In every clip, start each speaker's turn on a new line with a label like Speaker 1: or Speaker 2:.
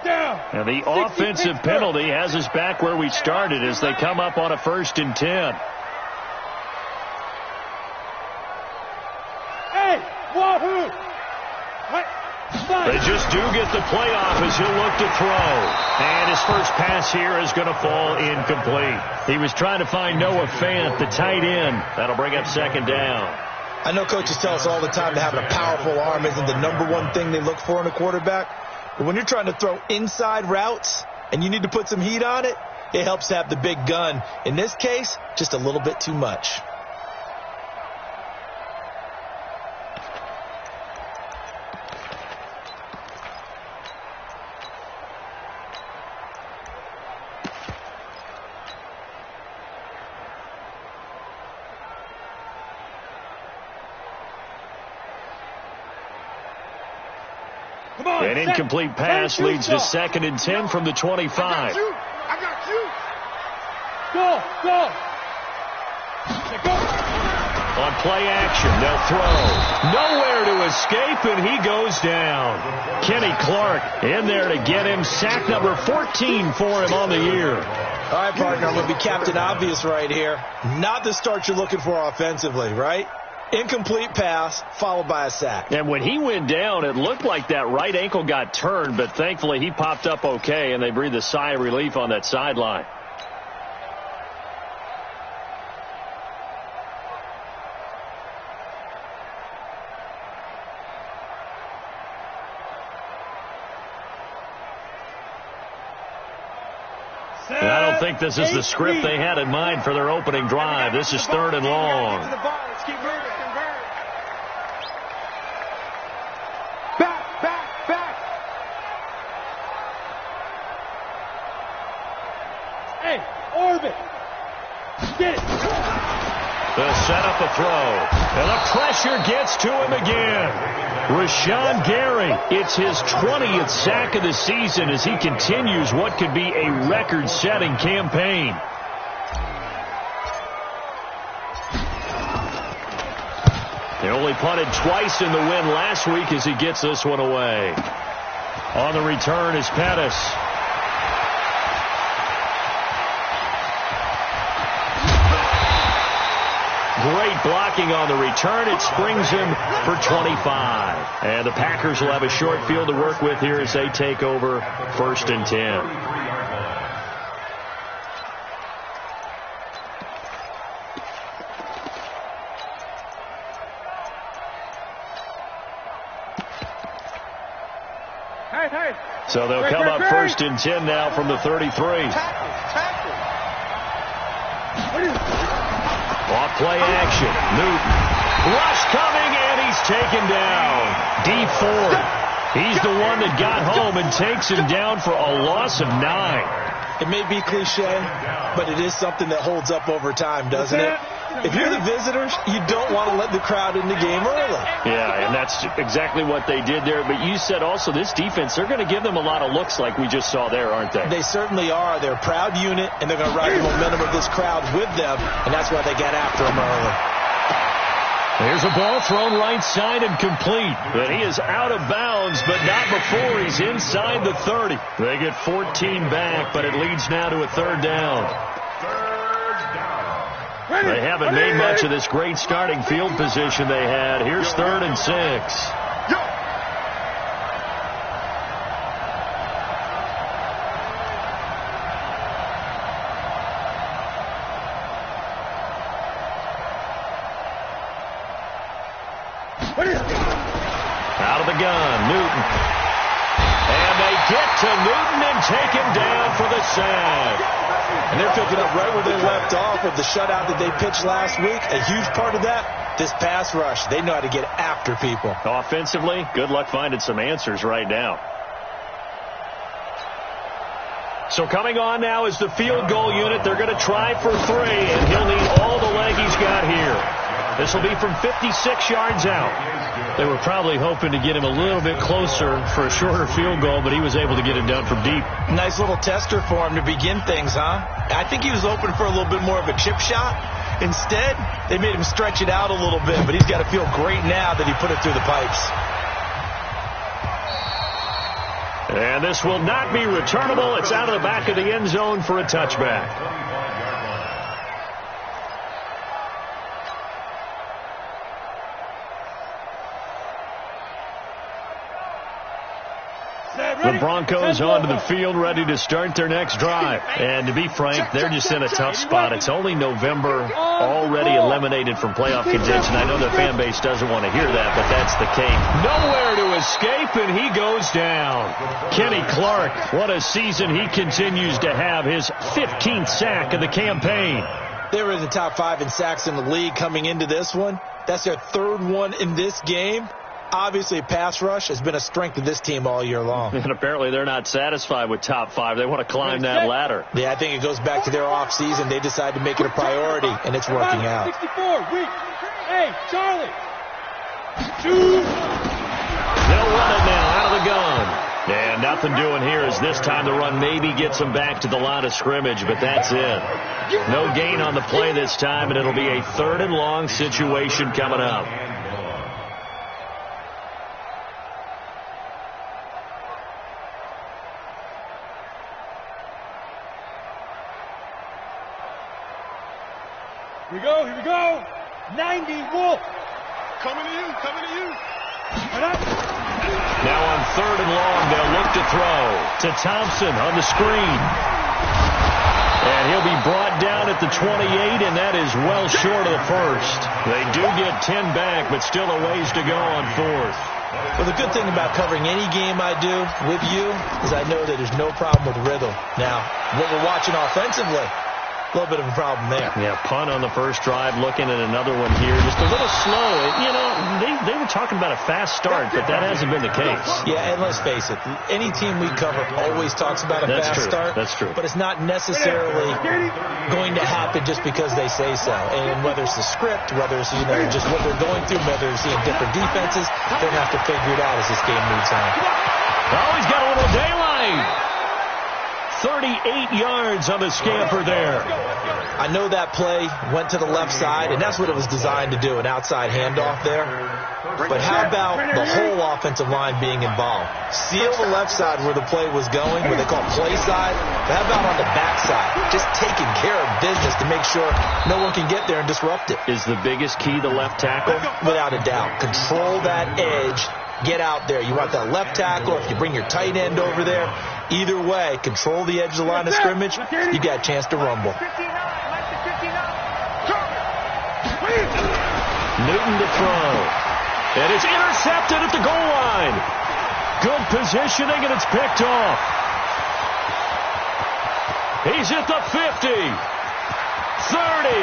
Speaker 1: And the offensive penalty has us back where we started as they come up on a 1st and 10. They just do get the playoff as he'll look to throw. And his first pass here is going to fall incomplete. He was trying to find Noah Fant, the tight end. That'll bring up 2nd down.
Speaker 2: I know coaches tell us all the time that having a powerful arm isn't the #1 thing they look for in a quarterback. But when you're trying to throw inside routes and you need to put some heat on it, it helps to have the big gun. In this case, just a little bit too much.
Speaker 1: An incomplete pass leads to 2nd and 10 from the 25.
Speaker 3: I got you. Go.
Speaker 1: On play action, they'll throw. Nowhere to escape, and he goes down. Kenny Clark in there to get him. Sack number 14 for him on the year.
Speaker 2: All right, partner, I'm going to be Captain Obvious right here. Not the start you're looking for offensively, right? Incomplete pass, followed by a sack.
Speaker 1: And when he went down, it looked like that right ankle got turned, but thankfully he popped up okay, and they breathed a sigh of relief on that sideline. And I don't think this is the script they had in mind for their opening drive. This is 3rd and long.
Speaker 3: Back. Hey, Orbit. Get it.
Speaker 1: They'll set up a throw. And the pressure gets to him again. Rashawn Gary, it's his 20th sack of the season as he continues what could be a record-setting campaign. They only punted twice in the win last week as he gets this one away. On the return is Pettis. Great blocking on the return. It springs him for 25. And the Packers will have a short field to work with here as they take over 1st and 10. So they'll come up 1st and 10 now from the 33. Off play action. Newton. Rush coming, and he's taken down. D Ford. He's the one that got home and takes him down for a loss of 9.
Speaker 2: It may be cliche, but it is something that holds up over time, doesn't it? If you're the visitors, you don't want to let the crowd in the game early.
Speaker 1: Yeah, and that's exactly what they did there. But you said also this defense, they're going to give them a lot of looks like we just saw there, aren't they?
Speaker 2: They certainly are. They're a proud unit, and they're going to ride the momentum of this crowd with them, and that's why they got after them early.
Speaker 1: There's a ball thrown right side and complete. And he is out of bounds, but not before he's inside the 30. They get 14 back, but it leads now to a 3rd down. They haven't made much of this great starting field position they had. Here's 3rd and 6. Out of the gun, Newton. And they get to Newton and take him down for the sack.
Speaker 2: And they're picking up right where they left off with the shutout that they pitched last week. A huge part of that, this pass rush. They know how to get after people.
Speaker 1: Offensively, good luck finding some answers right now. So coming on now is the field goal unit. They're going to try for 3, and he'll need all the leg he's got here. This will be from 56 yards out. They were probably hoping to get him a little bit closer for a shorter field goal, but he was able to get it done from deep.
Speaker 2: Nice little tester for him to begin things, huh? I think he was hoping for a little bit more of a chip shot. Instead, they made him stretch it out a little bit, but he's got to feel great now that he put it through the pipes.
Speaker 1: And this will not be returnable. It's out of the back of the end zone for a touchback. The Broncos onto the field, ready to start their next drive. And to be frank, they're just in a tough spot. It's only November, already eliminated from playoff contention. I know the fan base doesn't want to hear that, but that's the case. Nowhere to escape, and he goes down. Kenny Clark, what a season he continues to have. His 15th sack of the campaign.
Speaker 2: They were in the top 5 in sacks in the league coming into this one. That's their 3rd one in this game. Obviously, pass rush has been a strength of this team all year long.
Speaker 1: And apparently they're not satisfied with top 5. They want to climb that ladder.
Speaker 2: Yeah, I think it goes back to their offseason. They decided to make it a priority, and it's working out.
Speaker 3: 64, weak. Hey, Charlie. Two.
Speaker 1: They'll run it now out of the gun. And nothing doing here as this time the run maybe gets them back to the line of scrimmage, but that's it. No gain on the play this time, and it'll be a 3rd and long situation coming up.
Speaker 3: Here we go. 90, Wolf. Coming to you.
Speaker 1: Now on 3rd and long, they'll look to throw to Thompson on the screen. And he'll be brought down at the 28, and that is well short of the first. They do get 10 back, but still a ways to go on 4th.
Speaker 2: Well, the good thing about covering any game I do with you is I know that there's no problem with rhythm. Now, what we're watching offensively, a little bit of a problem there.
Speaker 1: Yeah, punt on the first drive, looking at another one here. Just a little slow. You know, they were talking about a fast start, but that hasn't been the case.
Speaker 2: Yeah, and let's face it, any team we cover always talks about a fast start.
Speaker 1: That's true.
Speaker 2: But it's not necessarily going to happen just because they say so. And whether it's the script, whether it's, just what they're going through, whether it's seeing different defenses, they're going to have to figure it out as this game moves on.
Speaker 1: Oh, he's got a little daylight. 38 yards on the scamper there.
Speaker 2: I know that play went to the left side, and that's what it was designed to do, an outside handoff there. But how about the whole offensive line being involved? Seal the left side where the play was going, what they call play side. But how about on the back side? Just taking care of business to make sure no one can get there and disrupt it.
Speaker 1: Is the biggest key the left tackle?
Speaker 2: Without a doubt. Control that edge. Get out there. You want that left tackle, if you bring your tight end over there, either way, control the edge of the line of scrimmage, you got a chance to rumble.
Speaker 1: Newton to throw. And it's intercepted at the goal line. Good positioning, and it's picked off. He's at the 50, 30,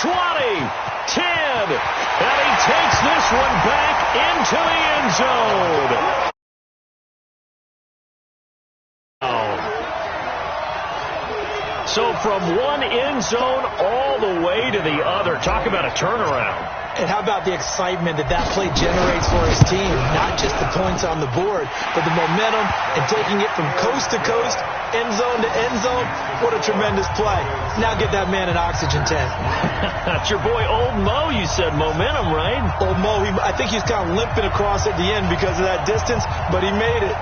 Speaker 1: 20, 10, and he takes this one back into the end zone. So from one end zone all the way to the other. Talk about a turnaround.
Speaker 2: And how about the excitement that play generates for his team? Not just the points on the board, but the momentum and taking it from coast to coast, end zone to end zone. What a tremendous play. Now get that man an oxygen tank.
Speaker 1: That's your boy Old Mo. You said momentum, right?
Speaker 2: Old Mo, I think he's kind of limping across at the end because of that distance, but he made it.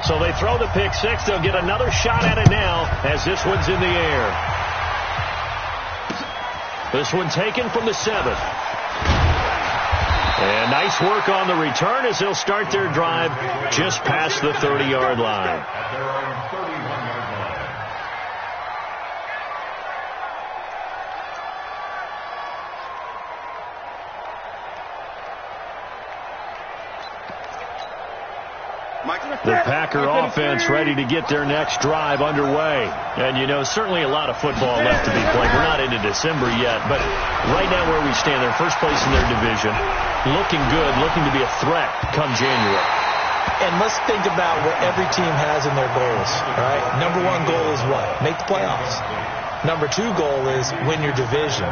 Speaker 1: So they throw the pick six. They'll get another shot at it now as this one's in the air. This one taken from the 7th. And nice work on the return as they'll start their drive just past the 30-yard line. The Packer offense ready to get their next drive underway. And, certainly a lot of football left to be played. We're not into December yet, but right now where we stand, they're first place in their division, looking good, looking to be a threat come January.
Speaker 2: And let's think about what every team has in their goals, all right? Number one goal is what? Make the playoffs. Number 2 goal is win your division.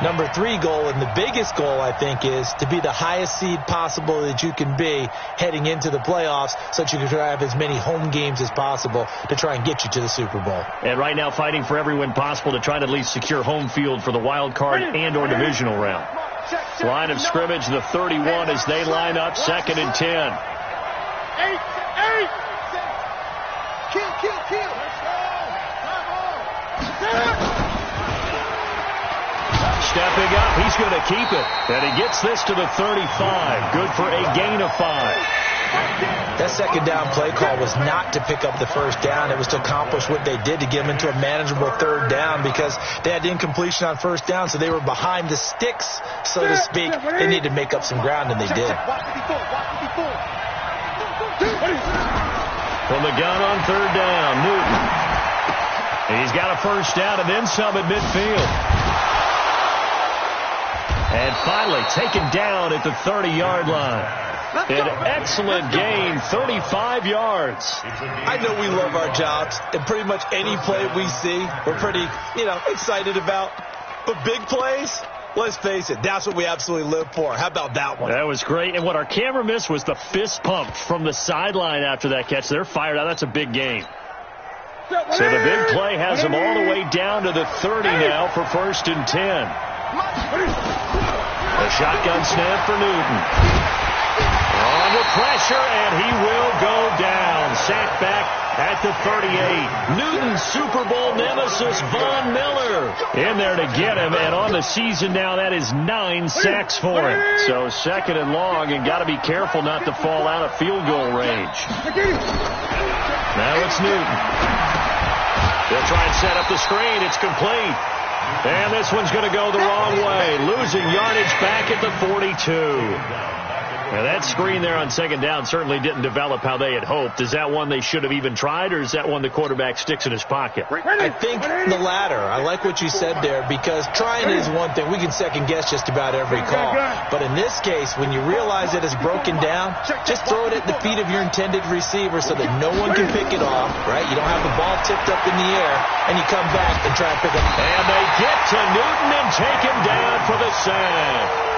Speaker 2: Number 3 goal, and the biggest goal, I think, is to be the highest seed possible that you can be heading into the playoffs so that you can have as many home games as possible to try and get you to the Super Bowl.
Speaker 1: And right now fighting for every win possible to try to at least secure home field for the wild card and or divisional round. Line of scrimmage, the 31 as they line up, 2nd and 10.
Speaker 3: 8. Kill.
Speaker 1: Stepping up, he's going to keep it. And he gets this to the 35. Good for a gain of 5.
Speaker 2: That second down play call was not to pick up the first down. It was to accomplish what they did, to get them into a manageable 3rd down, because they had incompletion on 1st down, so they were behind the sticks, so to speak. They needed to make up some ground, and they did.
Speaker 1: From the gun on 3rd down, Newton. He's got a first down and then some at midfield. And finally taken down at the 30-yard line. An excellent gain, 35 yards.
Speaker 2: I know we love our jobs, and pretty much any play we see, we're pretty, excited about. But big plays, let's face it, that's what we absolutely live for. How about that one?
Speaker 1: That was great. And what our camera missed was the fist pump from the sideline after that catch. They're fired out. That's a big gain. So the big play has them all the way down to the 30 now for 1st and 10. A shotgun snap for Newton. Under pressure, and he will go down. Sacked back at the 38. Newton's Super Bowl nemesis, Von Miller, in there to get him. And on the season now, that is 9 sacks for him. So 2nd and long, and got to be careful not to fall out of field goal range. Now it's Newton. They'll try and set up the screen. It's complete. And this one's going to go the wrong way. Losing yardage back at the 42. Now that screen there on 2nd down certainly didn't develop how they had hoped. Is that one they should have even tried, or is that one the quarterback sticks in his pocket?
Speaker 2: I think the latter. I like what you said there, because trying is one thing. We can second-guess just about every call. But in this case, when you realize that it's broken down, just throw it at the feet of your intended receiver so that no one can pick it off, right? You don't have the ball tipped up in the air, and you come back and try and pick it up.
Speaker 1: And they get to Newton and take him down for the sack.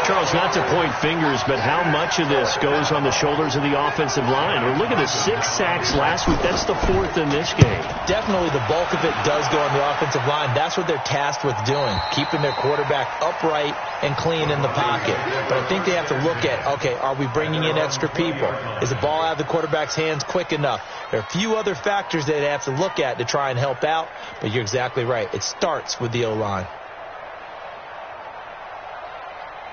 Speaker 1: Charles, not to point fingers, but how much of this goes on the shoulders of the offensive line? Or look at the 6 sacks last week. That's the 4th in this game.
Speaker 2: Definitely the bulk of it does go on the offensive line. That's what they're tasked with doing, keeping their quarterback upright and clean in the pocket. But I think they have to look at, okay, are we bringing in extra people? Is the ball out of the quarterback's hands quick enough? There are a few other factors that they have to look at to try and help out, but you're exactly right. It starts with the O-line.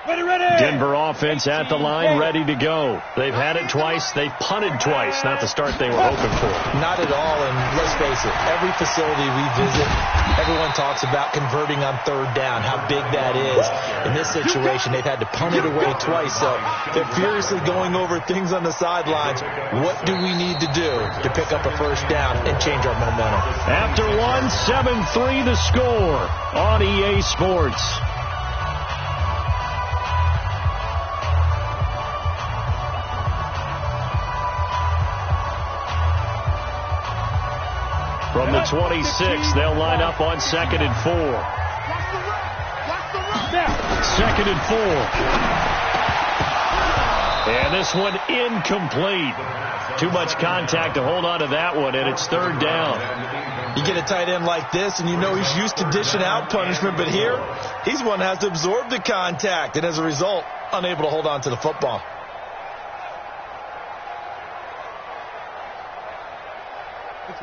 Speaker 1: Denver offense at the line, ready to go. They've had it twice. They've punted twice. Not the start they were hoping for.
Speaker 2: Not at all, and let's face it, every facility we visit, everyone talks about converting on 3rd down, how big that is. In this situation, they've had to punt it away twice, so they're furiously going over things on the sidelines. What do we need to do to pick up a 1st down and change our momentum?
Speaker 1: After 7-3 the score on EA Sports. From the 26, they'll line up on 2nd and 4. 2nd and 4. And this one incomplete. Too much contact to hold on to that one, and it's 3rd down.
Speaker 2: You get a tight end like this, and you know he's used to dishing out punishment, but here, he's one that has to absorb the contact, and as a result, unable to hold on to the football.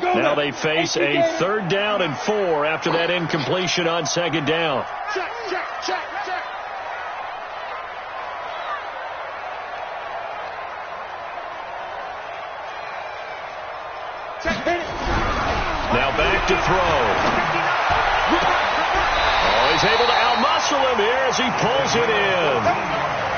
Speaker 1: Now they face a 3rd down and 4 after that incompletion on 2nd down. Now back to throw. Oh, he's able to outmuscle him here as he pulls it in.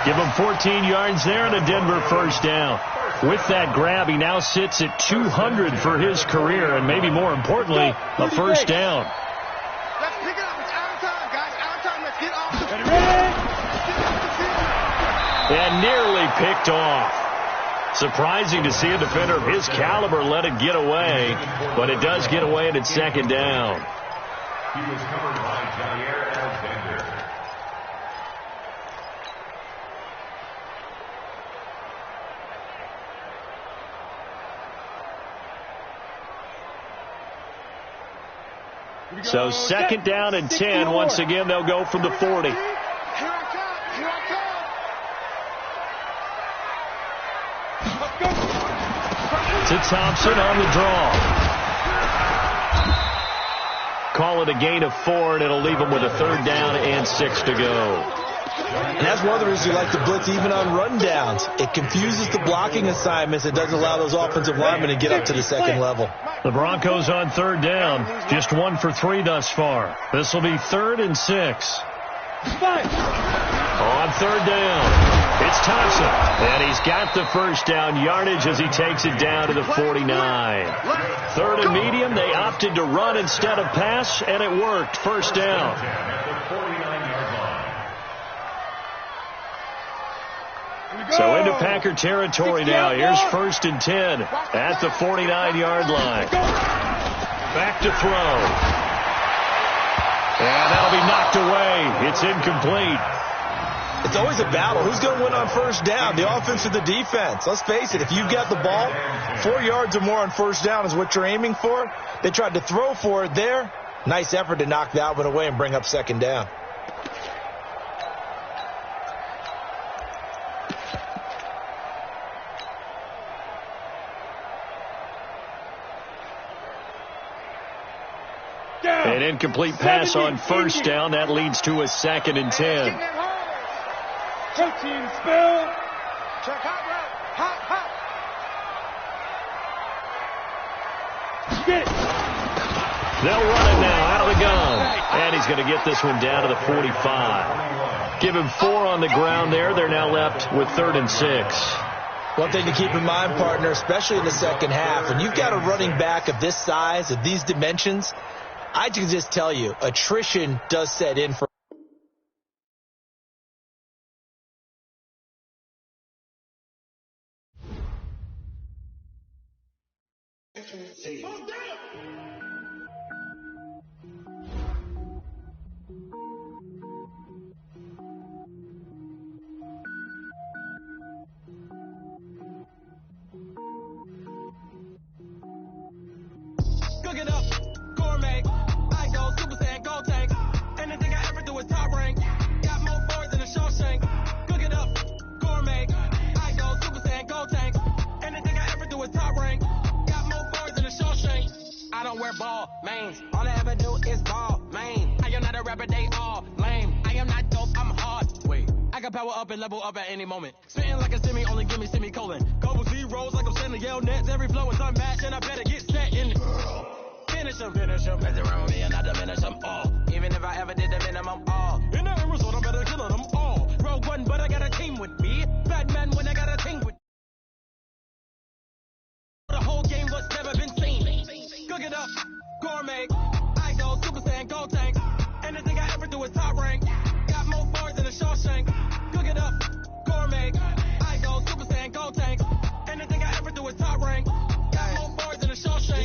Speaker 1: Give him 14 yards there and a Denver 1st down. With that grab, he now sits at 200 for his career, and maybe more importantly, a 1st down.
Speaker 3: Let's pick it up. It's our time, guys. Our time. Let's get off the field.
Speaker 1: And nearly picked off. Surprising to see a defender of his caliber let it get away, but it does get away and it's 2nd down.
Speaker 4: He was covered by Jair Alexander.
Speaker 1: So second down and 10. Once again, they'll go from the 40. To Thompson on the draw. Call it a gain of 4, and it'll leave them with a third down and 6 to go.
Speaker 2: And that's one of the reasons you like to blitz even on rundowns. It confuses the blocking assignments. It doesn't allow those offensive linemen to get up to the second level.
Speaker 1: The Broncos on third down. Just 1 for 3 thus far. This will be 3rd and 6. On third down, it's Thompson. And he's got the first down yardage as he takes it down to the 49. 3rd and medium. They opted to run instead of pass, and it worked. First down. So into Packer territory now. Here's 1st and 10 at the 49-yard line. Back to throw. And that'll be knocked away. It's incomplete.
Speaker 2: It's always a battle. Who's going to win on first down, the offense or the defense? Let's face it, if you've got the ball, 4 yards or more on first down is what you're aiming for. They tried to throw for it there. Nice effort to knock that one away and bring up second down.
Speaker 1: An incomplete pass on first down. That leads to a 2nd and 10.
Speaker 3: Protein spill. Check hot route. Hot. Get it.
Speaker 1: They'll run it now out of the gun. And he's going to get this one down to the 45. Give him 4 on the ground there. They're now left with 3rd and 6.
Speaker 2: One thing to keep in mind, partner, especially in the second half, when you've got a running back of this size, of these dimensions, I can just tell you, attrition does set in for.
Speaker 5: Cook it up, gourmet. I go Super Saiyan, go tank. Anything I ever do is top rank. Got more boards than a Shawshank. Cook it up, gourmet. I go Super Saiyan, go tank. Anything I ever do is top rank. Got more boards than a Shawshank. I don't wear ball, mains. All I ever do is ball, main. I am not a rapper, they all lame. I am not dope, I'm hard. Wait, I can power up and level up at any moment. Spitting like a semi, only give me semicolon. Couple zeros like I'm sending yell nets. Every flow is unmatched, and I better get set in. Finish them. Mess around with me and I diminish them all. Even if I ever did the minimum all. In the end result, I'm better killing them all. Rogue one, but I got a team with me. Bad man when I got a team with me. The whole game was never been seen. Cook it up, gourmet. I go Super Saiyan, go tank. Anything I ever do is top rank. Got more boards than a Shawshank. Cook it up, gourmet. I go Super Saiyan, go tank. Anything I ever do is top rank.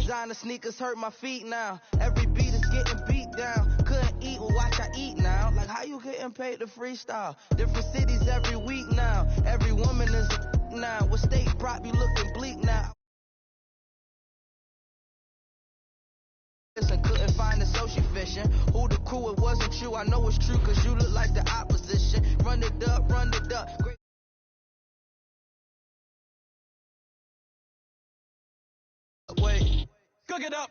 Speaker 5: Designer sneakers hurt my feet now. Every beat is getting beat down. Couldn't eat, well watch I eat now. Like how you getting paid to freestyle? Different cities every week now. Every woman is a now. What state prop you looking bleak now? Listen, couldn't find the social fishing. Who the crew, it wasn't you. I know it's true cause you look like the opposition. Run it up. Great. Wait. Cook it up,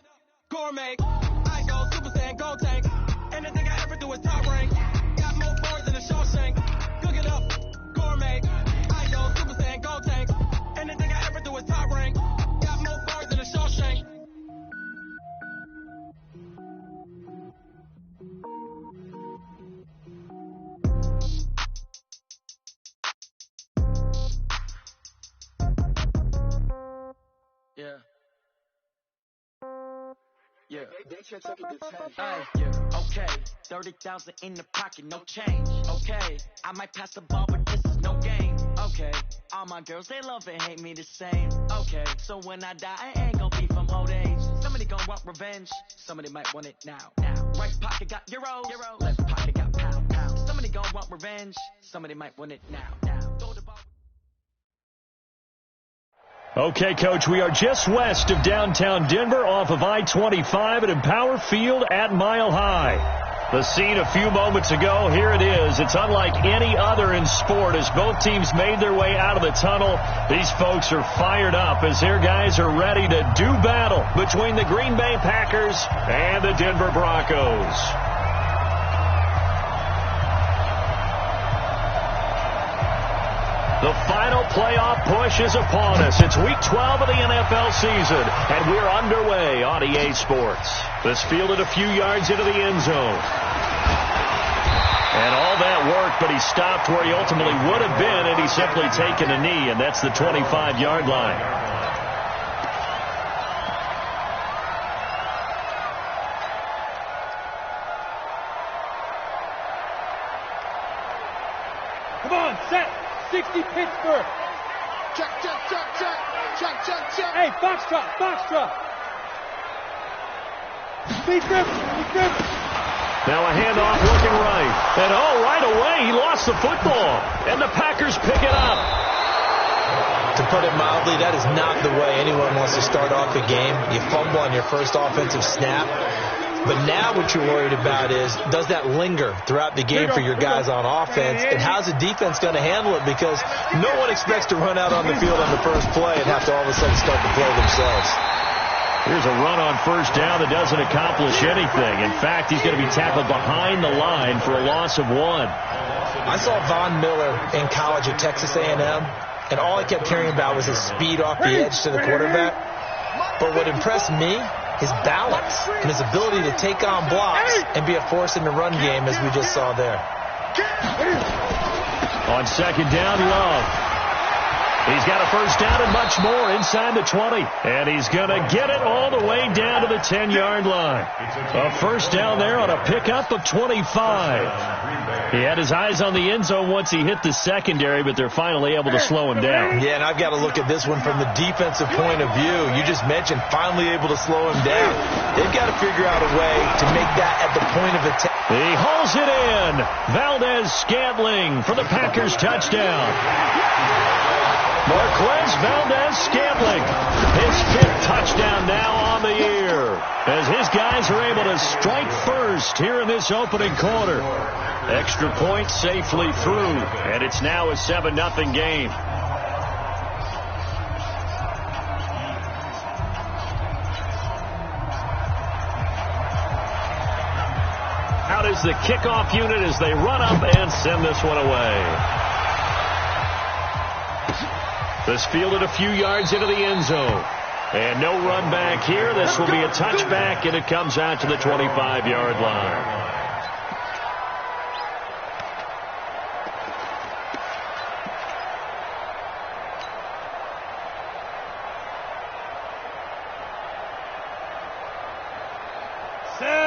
Speaker 5: gourmet. I go Super Saiyan, go tank. Anything I ever do is top rank. Got more boards than a Shawshank. Cook it up, gourmet. I go Super Saiyan, go tank. Anything I ever do is top rank. Got more boards than a Shawshank. Yeah. Yeah. Okay. 30,000 in the pocket, no change. Okay. I might pass the ball, but this is no game. Okay. All my girls, they love and hate me the same. Okay. So when I die, I ain't gonna be from old age. Somebody gonna want revenge. Somebody might want it now. Right pocket got euros. Left pocket got pound. Somebody gon' want revenge. Somebody might want it now. Throw the ball.
Speaker 1: Okay, Coach, we are just west of downtown Denver off of I-25 at Empower Field at Mile High. The scene a few moments ago, here it is. It's unlike any other in sport as both teams made their way out of the tunnel. These folks are fired up as their guys are ready to do battle between the Green Bay Packers and the Denver Broncos. The final playoff push is upon us. It's week 12 of the NFL season, and we're underway on EA Sports. This fielded a few yards into the end zone. And all that work, but he stopped where he ultimately would have been, and he's simply taken a knee, and that's the 25-yard line.
Speaker 3: Come on, set. 60 Pittsburgh.
Speaker 6: Check.
Speaker 3: Hey, Foxtrot. Beat them.
Speaker 1: Now a handoff looking right. And right away, he lost the football. And the Packers pick it up.
Speaker 2: To put it mildly, that is not the way anyone wants to start off a game. You fumble on your first offensive snap. But now what you're worried about is, does that linger throughout the game for your guys on offense? And how's the defense going to handle it? Because no one expects to run out on the field on the first play and have to all of a sudden start to play themselves.
Speaker 1: Here's a run on first down that doesn't accomplish anything. In fact, he's going to be tackled behind the line for a loss of 1.
Speaker 2: I saw Von Miller in college at Texas A&M, and all I kept hearing about was his speed off the edge to the quarterback. But what impressed me, his balance and his ability to take on blocks and be a force in the run game, as we just saw there.
Speaker 1: On second down, Love. He's got a first down and much more inside the 20. And he's going to get it all the way down to the 10-yard line. A first down there on a pickup of 25. He had his eyes on the end zone once he hit the secondary, but they're finally able to slow him down.
Speaker 2: Yeah, and I've got to look at this one from the defensive point of view. You just mentioned finally able to slow him down. They've got to figure out a way to make that at the point of attack.
Speaker 1: He hauls it in. Valdez-Scantling for the Packers touchdown. Marquez Valdez-Scantling, his 5th touchdown now on the year, as his guys are able to strike first here in this opening quarter. Extra point safely through, and it's now a 7-0 game. Out is the kickoff unit as they run up and send this one away. This fielded a few yards into the end zone. And no run back here. This will be a touchback, and it comes out to the 25-yard line.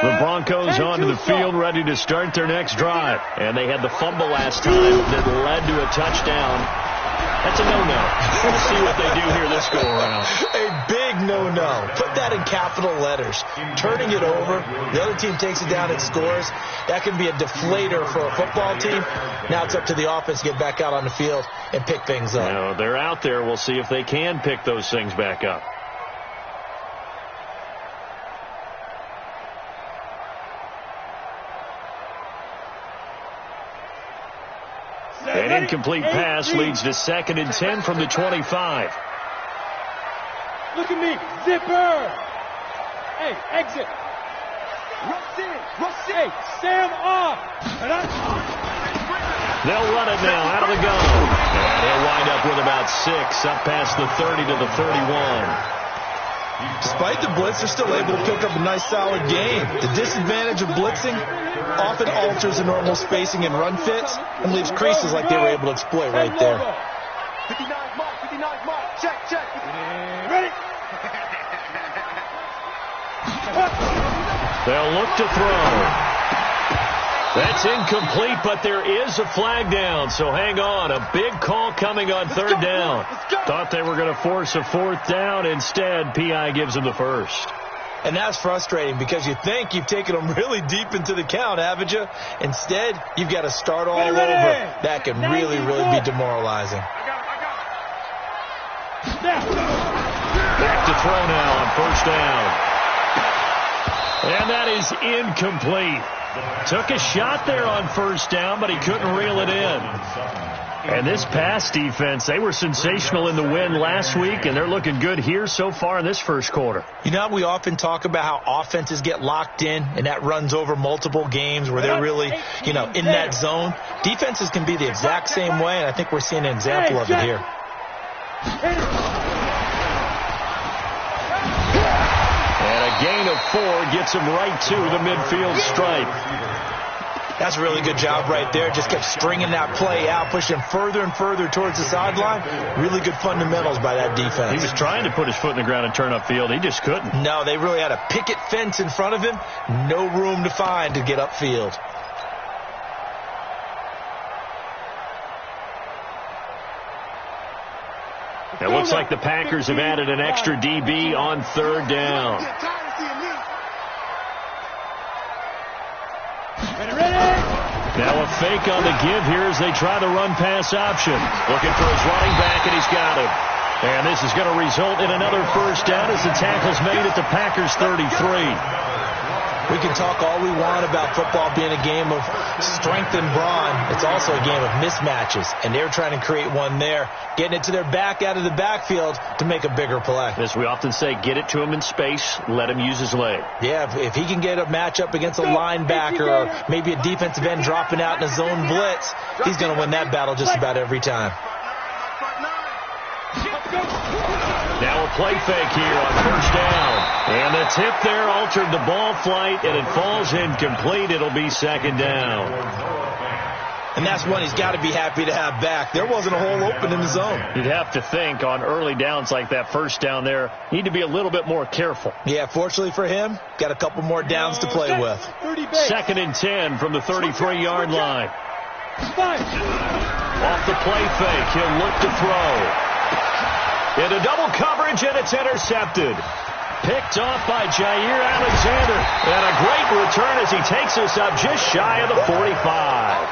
Speaker 1: The Broncos onto the field, ready to start their next drive. And they had the fumble last time that led to a touchdown. That's a no-no. We'll see what they do here this go-around.
Speaker 2: A big no-no. Put that in capital letters. Turning it over, the other team takes it down and scores. That can be a deflator for a football team. Now it's up to the offense to get back out on the field and pick things up.
Speaker 1: No, they're out there. We'll see if they can pick those things back up. An incomplete pass leads to 2nd and 10 from the 25.
Speaker 3: Look at me. Zipper. Hey, exit. Hey, Sam off.
Speaker 1: They'll run it now out of the gun. And they'll wind up with about 6 up past the 30 to the 31.
Speaker 2: Despite the blitz, they're still able to pick up a nice, solid game. The disadvantage of blitzing often alters the normal spacing and run fits and leaves creases like they were able to exploit right there.
Speaker 6: 59 mark, check.
Speaker 3: Ready?
Speaker 1: They'll look to throw. That's incomplete, but there is a flag down, so hang on. A big call coming on 3rd down. Thought they were going to force a 4th down. Instead, P.I. gives them the first.
Speaker 2: And that's frustrating because you think you've taken them really deep into the count, haven't you? Instead, you've got to start all over. That can really, really be demoralizing.
Speaker 1: Back to throw now on first down. And that is incomplete. Took a shot there on first down, but he couldn't reel it in. And this pass defense, they were sensational in the win last week, and they're looking good here so far in this first quarter.
Speaker 2: You know, we often talk about how offenses get locked in, and that runs over multiple games where they're really, in that zone. Defenses can be the exact same way, and I think we're seeing an example of it here.
Speaker 1: And a gain of 4 gets him right to the midfield stripe.
Speaker 2: That's a really good job right there. Just kept stringing that play out, pushing him further and further towards the sideline. Really good fundamentals by that defense.
Speaker 1: He was trying to put his foot in the ground and turn upfield. He just couldn't.
Speaker 2: No, they really had a picket fence in front of him. No room to find to get upfield.
Speaker 1: It looks like the Packers have added an extra DB on third down. Now a fake on the give here as they try the run-pass option. Looking for his running back, and he's got him. And this is going to result in another first down as the tackle's made at the Packers' 33.
Speaker 2: We can talk all we want about football being a game of strength and brawn. It's also a game of mismatches, and they're trying to create one there, getting it to their back out of the backfield to make a bigger play.
Speaker 1: As we often say, get it to him in space, let him use his leg.
Speaker 2: Yeah, if he can get a matchup against a linebacker or maybe a defensive end dropping out in a zone blitz, he's going to win that battle just about every time.
Speaker 1: Now a play fake here on first down. And the tip there altered the ball flight, and it falls incomplete. It'll be second down.
Speaker 2: And that's one he's got to be happy to have back. There wasn't a hole open in the zone.
Speaker 1: You'd have to think on early downs like that first down there, need to be a little bit more careful.
Speaker 2: Yeah, fortunately for him, got a couple more downs to play with.
Speaker 1: Second and 10 from the 33-yard line. Off the play fake, he'll look to throw. Into double coverage, and it's intercepted. Picked off by Jair Alexander. And a great return as he takes us up just shy of the 45.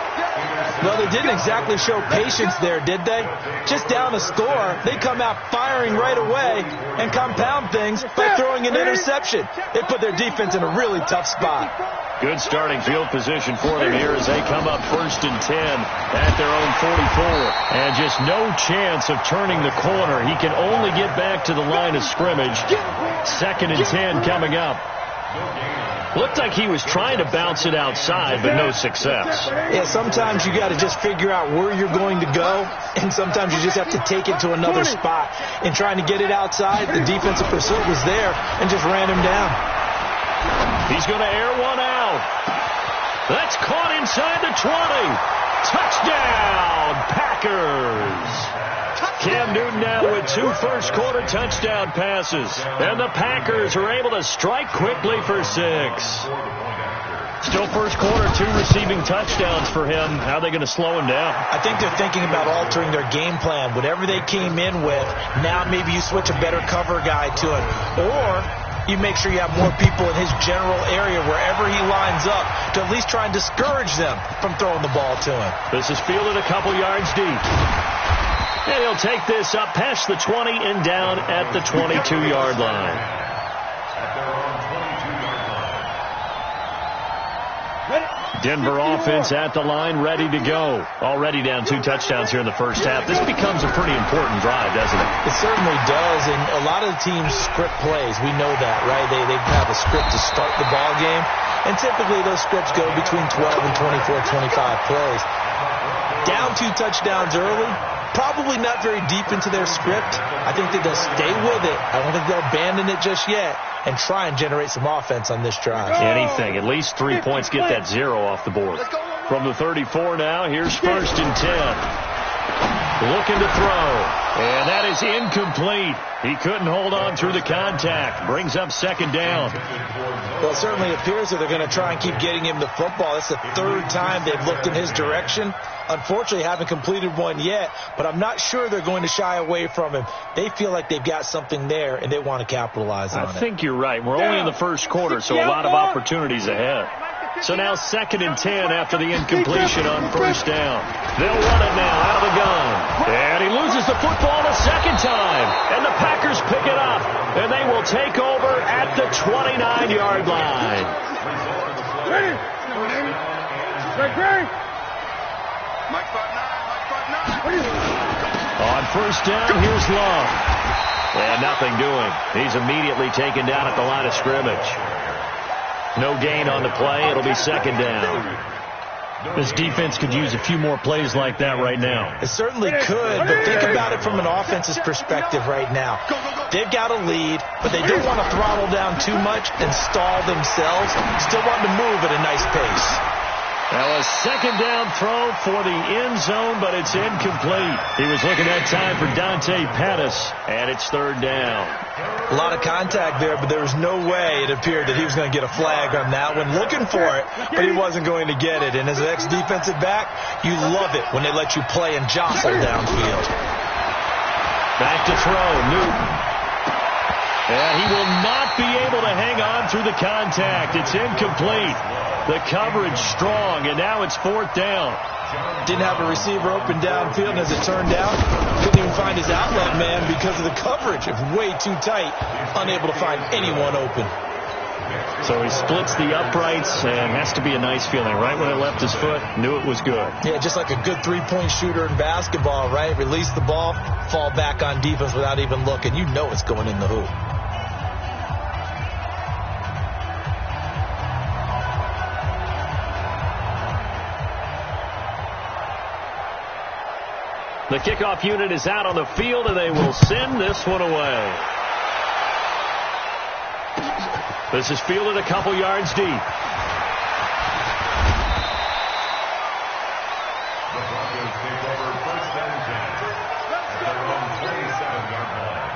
Speaker 2: Well, they didn't exactly show patience there, did they? Just down a score, they come out firing right away and compound things by throwing an interception. They put their defense in a really tough spot.
Speaker 1: Good starting field position for them here as they come up first and 10 at their own 44. And just no chance of turning the corner. He can only get back to the line of scrimmage. Second and 10 coming up. Looked like he was trying to bounce it outside, but no success.
Speaker 2: Yeah, sometimes you got to just figure out where you're going to go, and sometimes you just have to take it to another spot. In trying to get it outside, the defensive pursuit was there and just ran him down.
Speaker 1: He's going to air one out. That's caught inside the 20. Touchdown, Packers. Cam Newton now with 2 first-quarter touchdown passes. And the Packers are able to strike quickly for 6. Still first quarter, 2 receiving touchdowns for him. How are they going to slow him down?
Speaker 2: I think they're thinking about altering their game plan. Whatever they came in with, now maybe you switch a better cover guy to it. Or you make sure you have more people in his general area wherever he lines up to at least try and discourage them from throwing the ball to him.
Speaker 1: This is fielded a couple yards deep. And he'll take this up past the 20 and down at the 22-yard line. Denver offense at the line, ready to go. Already down 2 touchdowns here in the first half. This becomes a pretty important drive, doesn't it?
Speaker 2: It certainly does, and a lot of the teams script plays. We know that, right? They have a script to start the ball game, and typically those scripts go between 12 and 24, 25 plays. Down 2 touchdowns early, probably not very deep into their script. I think that they'll stay with it. I don't think they'll abandon it just yet and try and generate some offense on this drive.
Speaker 1: Anything. At least 3 points, get that 0 off the board. From the 34 now, here's first and 10. Looking to throw. And that is incomplete. He couldn't hold on through the contact. Brings up second down.
Speaker 2: Well, it certainly appears that they're going to try and keep getting him the football. That's the third time they've looked in his direction. Unfortunately, haven't completed one yet, but I'm not sure they're going to shy away from him. They feel like they've got something there, and they want to capitalize on it.
Speaker 1: I think you're right. We're only in the first quarter, so a lot of opportunities ahead. So now 2nd and 10 after the incompletion on first down. They'll run it now out of the gun. And he loses the football the second time. And the Packers pick it up. And they will take over at the 29-yard line.
Speaker 3: Ready? Ready? Mike 5-9.
Speaker 1: On first down, here's Love. And nothing doing. He's immediately taken down at the line of scrimmage. No gain on the play. It'll be second down. This defense could use a few more plays like that right now.
Speaker 2: It certainly could, but think about it from an offense's perspective right now. They've got a lead, but they don't want to throttle down too much and stall themselves. Still want to move at a nice pace.
Speaker 1: Now a second down throw for the end zone, but it's incomplete. He was looking that time for Dante Pettis, and it's third down.
Speaker 2: A lot of contact there, but there was no way it appeared that he was going to get a flag on that one. Looking for it, but he wasn't going to get it. And as an ex-defensive back, you love it when they let you play and jostle downfield.
Speaker 1: Back to throw, Newton. And he will not be able to hang on through the contact. It's incomplete. The coverage strong, and now it's fourth down.
Speaker 2: Didn't have a receiver open downfield, and as it turned out, couldn't even find his outlet man because of the coverage. It's way too tight, unable to find anyone open.
Speaker 1: So he splits the uprights, and has to be a nice feeling. Right when it left his foot, knew it was good.
Speaker 2: Yeah, just like a good three-point shooter in basketball, right? Release the ball, fall back on defense without even looking. You know it's going in the hoop.
Speaker 1: The kickoff unit is out on the field, and they will send this one away. This is fielded a couple yards deep.
Speaker 4: The Broncos take over first and 10. At their own 27-yard line.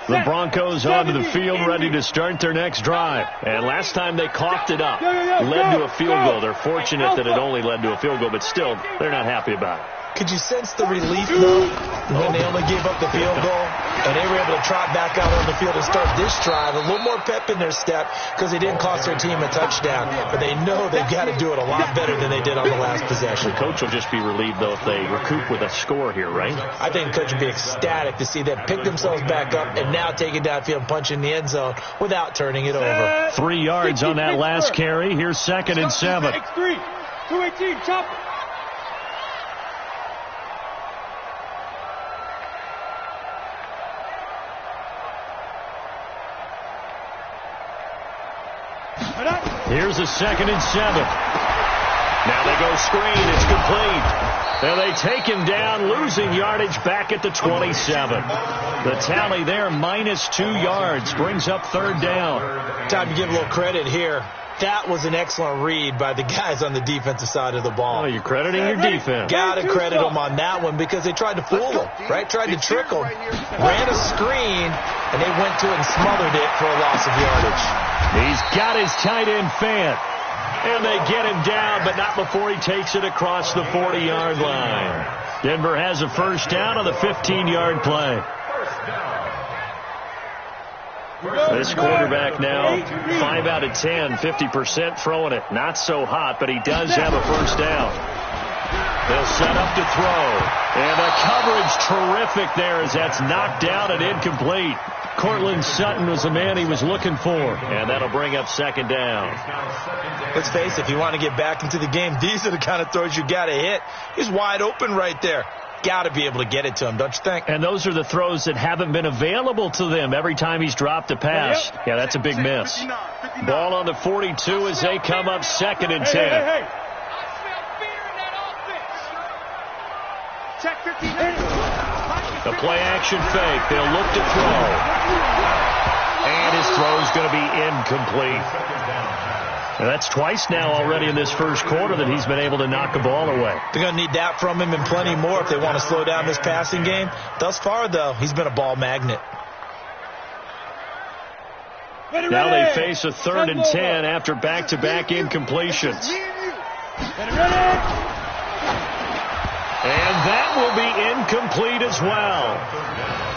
Speaker 1: The Broncos onto the field, ready to start their next drive. And last time they coughed it up, led to a field goal. They're fortunate that it only led to a field goal, but still, they're not happy about it.
Speaker 2: Could you sense the relief, though, when they only gave up the field goal and they were able to trot back out on the field and start this drive? A little more pep in their step because they didn't cost their team a touchdown, but they know they've got to do it a lot better than they did on the last possession.
Speaker 1: The coach will just be relieved, though, if they recoup with a score here, right?
Speaker 2: I think the coach would be ecstatic to see them pick themselves back up and now take it downfield and punch in the end zone without turning it over.
Speaker 1: 3 yards on that last carry. Here's 2nd and 7.
Speaker 3: X3, 218, chop.
Speaker 1: Here's a 2nd and 7. Now they go screen. It's complete. And they take him down, losing yardage back at the 27. The tally there, -2 yards, brings up third down.
Speaker 2: Time to give a little credit here. That was an excellent read by the guys on the defensive side of the ball.
Speaker 1: Oh, you're crediting your defense.
Speaker 2: Got to credit them on that one because they tried to fool them, right? Tried to trick them. Ran a screen, and they went to it and smothered it for a loss of yardage.
Speaker 1: He's got his tight end fan. And they get him down, but not before he takes it across the 40-yard line. Denver has a first down on the 15-yard play. This quarterback now, 5 out of 10, 50% throwing it. Not so hot, but he does have a first down. They'll set up to throw. And the coverage terrific there as that's knocked down and incomplete. Cortland Sutton was the man he was looking for. And that'll bring up second down.
Speaker 2: Let's face it, if you want to get back into the game, these are the kind of throws you got to hit. He's wide open right there. Got to be able to get it to him, don't you think?
Speaker 1: And those are the throws that haven't been available to them every time he's dropped a pass. Yeah, that's a big miss. Ball on the 42 as they come up 2nd and 10.
Speaker 3: Check
Speaker 1: The play-action fake. They'll look to throw. And his throw's going to be incomplete. And that's twice now already in this first quarter that he's been able to knock the ball away.
Speaker 2: They're going to need that from him and plenty more if they want to slow down this passing game. Thus far, though, he's been a ball magnet.
Speaker 1: Now they face a 3rd and 10 after back-to-back incompletions. And that will be incomplete as well.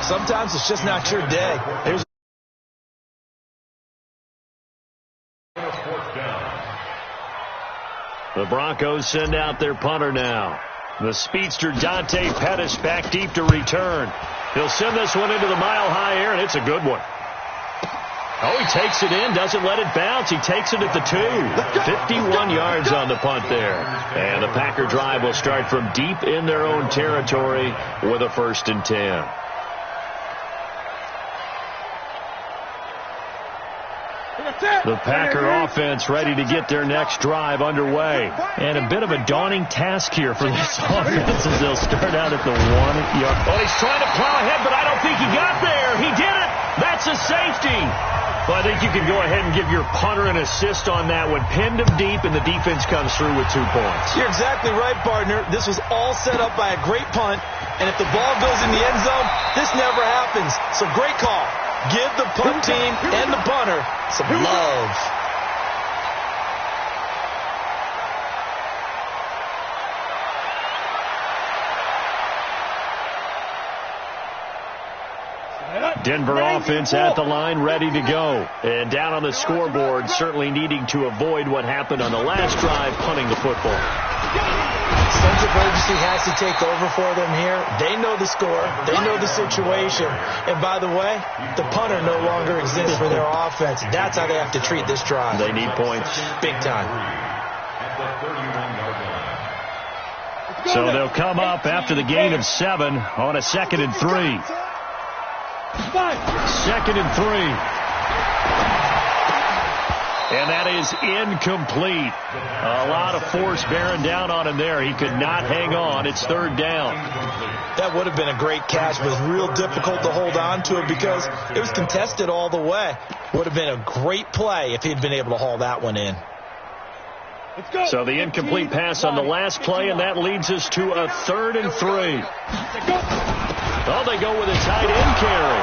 Speaker 2: Sometimes it's just not your day. Here's
Speaker 1: the Broncos send out their punter now. The speedster Dante Pettis back deep to return. He'll send this one into the mile-high air, and it's a good one. Oh, he takes it in, doesn't let it bounce. He takes it at the 2. 51 yards on the punt there. And the Packer drive will start from deep in their own territory with a 1st and 10. The Packer offense ready to get their next drive underway. And a bit of a daunting task here for this offense as they'll start out at the 1-yard. Oh, he's trying to plow ahead, but I don't think he got there. He did it. That's a safety. Well, I think you can go ahead and give your punter an assist on that one. Pinned him deep, and the defense comes through with 2 points.
Speaker 2: You're exactly right, partner. This was all set up by a great punt, and if the ball goes in the end zone, this never happens. So great call. Give the punt team and the punter some love.
Speaker 1: Denver offense at the line, ready to go. And down on the scoreboard, certainly needing to avoid what happened on the last drive, punting the football.
Speaker 2: Sense of urgency has to take over for them here. They know the score. They know the situation. And by the way, the punter no longer exists for their offense. That's how they have to treat this drive.
Speaker 1: They need points.
Speaker 2: Big time.
Speaker 1: So they'll come up after the gain of 7 on a 2nd and 3. 2nd and 3. And that is incomplete. A lot of force bearing down on him there. He could not hang on. It's 3rd down.
Speaker 2: That would have been a great catch, but it was real difficult to hold on to it because it was contested all the way. Would have been a great play if he'd been able to haul that one in.
Speaker 1: So the incomplete pass on the last play, and that leads us to a 3rd and 3. Oh, they go with a tight end carry.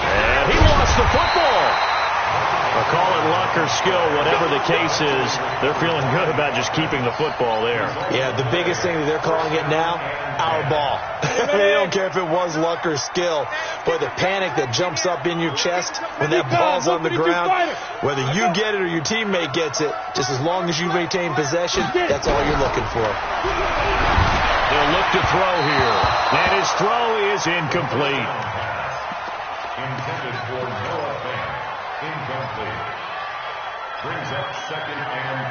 Speaker 1: And he lost the football. Or call it luck or skill, whatever the case is, they're feeling good about just keeping the football there.
Speaker 2: Yeah, the biggest thing that they're calling it now, our ball. They don't care if it was luck or skill. But the panic that jumps up in your chest when that ball's on the ground, whether you get it or your teammate gets it, just as long as you retain possession, that's all you're looking for.
Speaker 1: They'll look to throw here. And his throw is incomplete.
Speaker 4: Intended for Noah Fant. Incomplete. Brings up 2nd and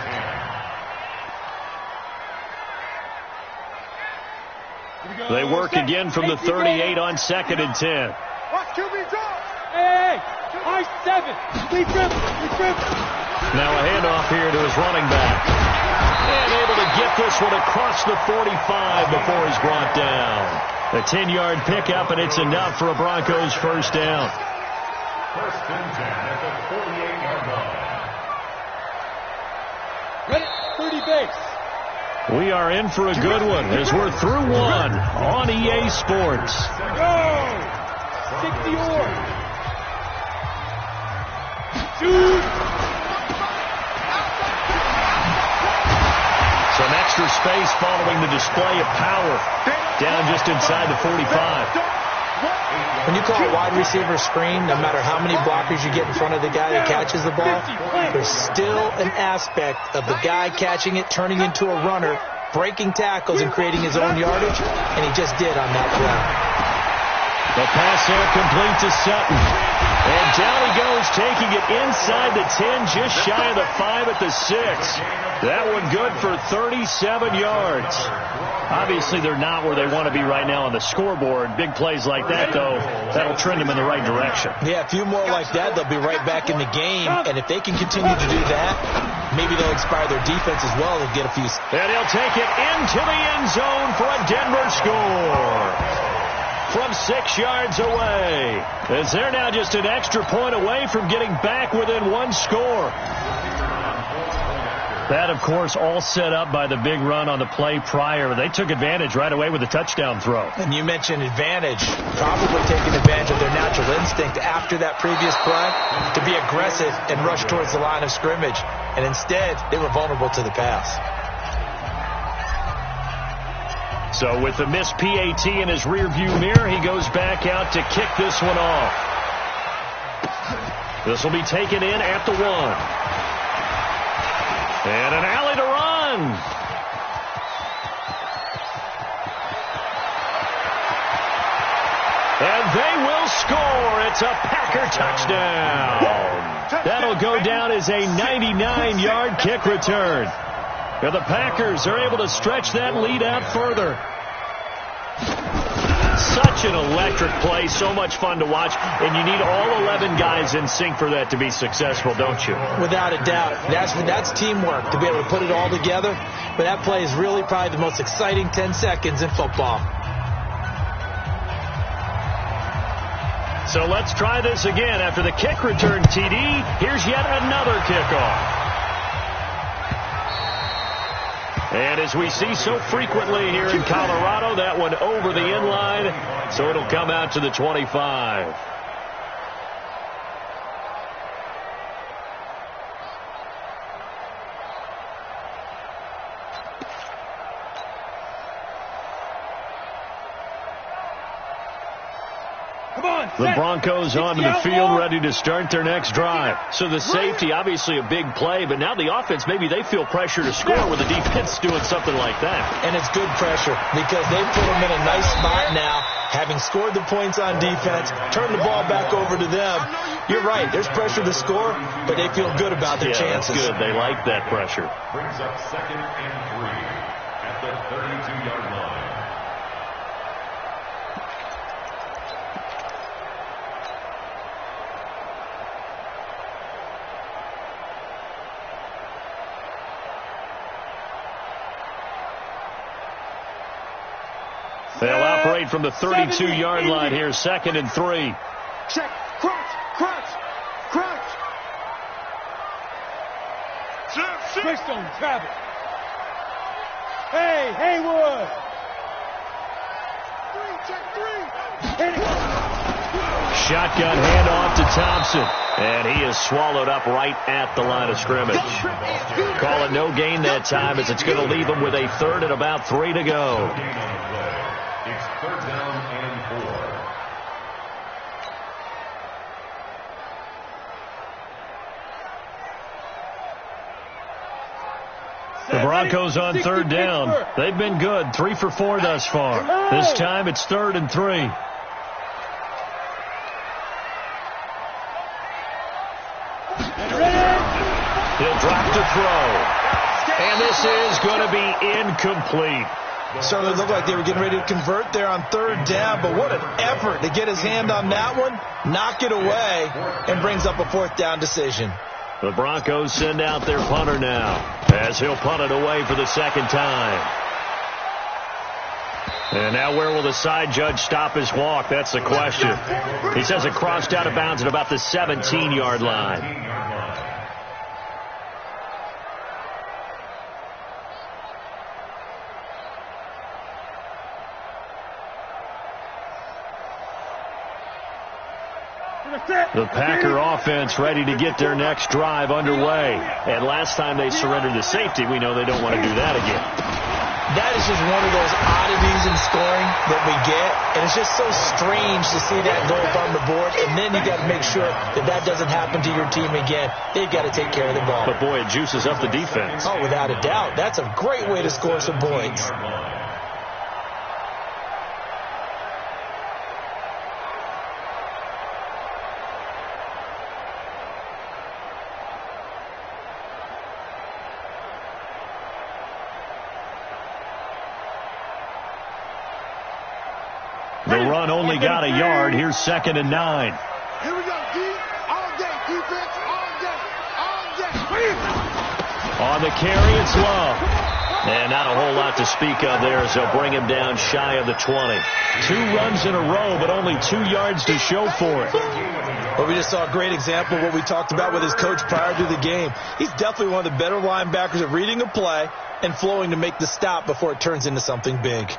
Speaker 4: 10.
Speaker 1: They work again from the 38 on 2nd and 10.
Speaker 3: Watch QB drop. Hey, I-7. We trip.
Speaker 1: Now a handoff here to his running back. And able to get this one across the 45 before he's brought down. A 10-yard pickup, and it's enough for a Broncos 1st down.
Speaker 4: 1st and 10 at the 48-yard line.
Speaker 3: Ready? 30 base.
Speaker 1: We are in for a good one as we're through one on EA Sports.
Speaker 3: Go! 60 or. Shoot!
Speaker 1: Some extra space following the display of power. Down just inside the 45.
Speaker 2: When you call a wide receiver screen, no matter how many blockers you get in front of the guy that catches the ball, there's still an aspect of the guy catching it, turning into a runner, breaking tackles and creating his own yardage, and he just did on that play.
Speaker 1: The pass there complete to Sutton. And down he goes, taking it inside the 10, just shy of the 5 at the 6. That one good for 37 yards. Obviously, they're not where they want to be right now on the scoreboard. Big plays like that, though, that'll trend them in the right direction.
Speaker 2: Yeah, a few more like that, they'll be right back in the game. And if they can continue to do that, maybe they'll inspire their defense as well and get a few.
Speaker 1: And he'll take it into the end zone for a Denver score. From 6 yards away. As they're now just an extra point away from getting back within one score. That, of course, all set up by the big run on the play prior. They took advantage right away with the touchdown throw.
Speaker 2: And you mentioned advantage. Probably taking advantage of their natural instinct after that previous play to be aggressive and rush towards the line of scrimmage. And instead, they were vulnerable to the pass.
Speaker 1: So with the missed PAT in his rearview mirror, he goes back out to kick this one off. This will be taken in at the 1. And an alley to run. And they will score. It's a Packer touchdown. That'll go down as a 99-yard kick return. Now the Packers are able to stretch that lead out further. Such an electric play, so much fun to watch, and you need all 11 guys in sync for that to be successful, don't you?
Speaker 2: Without a doubt. That's teamwork, to be able to put it all together. But that play is really probably the most exciting 10 seconds in football.
Speaker 1: So let's try this again. After the kick return, TD, here's yet another kickoff. And as we see so frequently here in Colorado, that one over the end line, so it'll come out to the 25. The Broncos onto the field, ready to start their next drive. So the safety, obviously a big play, but now the offense, maybe they feel pressure to score with the defense doing something like that.
Speaker 2: And it's good pressure because they put them in a nice spot now, having scored the points on defense, turn the ball back over to them. You're right, there's pressure to score, but they feel good about their chances.
Speaker 1: That's good. They like that pressure.
Speaker 4: Brings up 2nd and 3 at the 32-yard line.
Speaker 1: They'll operate from the 32-yard line here, 2nd and 3.
Speaker 3: Check, crouch. Switch on travel. Hey, Haywood. 3, check 3.
Speaker 1: Shotgun handoff to Thompson. And he is swallowed up right at the line of scrimmage. Call it no gain that time as it's going to leave him with a 3rd and about 3 to go.
Speaker 4: It's 3rd down and 4.
Speaker 1: The Broncos on 3rd down. They've been good, 3 for 4 thus far. This time it's 3rd and 3. He'll drop to throw. And this is going to be incomplete.
Speaker 2: Certainly looked like they were getting ready to convert there on 3rd down, but what an effort to get his hand on that one, knock it away, and brings up a 4th down decision.
Speaker 1: The Broncos send out their punter now, as he'll punt it away for the 2nd time. And now where will the side judge stop his walk? That's the question. He says it crossed out of bounds at about the 17-yard line. The Packer offense ready to get their next drive underway. And last time they surrendered the safety, we know they don't want to do that again.
Speaker 2: That is just one of those oddities in scoring that we get. And it's just so strange to see that go up on the board. And then you got to make sure that that doesn't happen to your team again. They've got to take care of the ball.
Speaker 1: But, boy, it juices up the defense.
Speaker 2: Oh, without a doubt. That's a great way to score some points.
Speaker 1: The run only got a yard. Here's 2nd and 9.
Speaker 6: Here we go, D. All day, defense, all day, all day.
Speaker 1: On the carry, it's Love. And not a whole lot to speak of there as they'll bring him down shy of the 20. 2 runs in a row, but only 2 yards to show for it.
Speaker 2: Well, we just saw a great example of what we talked about with his coach prior to the game. He's definitely one of the better linebackers at reading a play and flowing to make the stop before it turns into something big.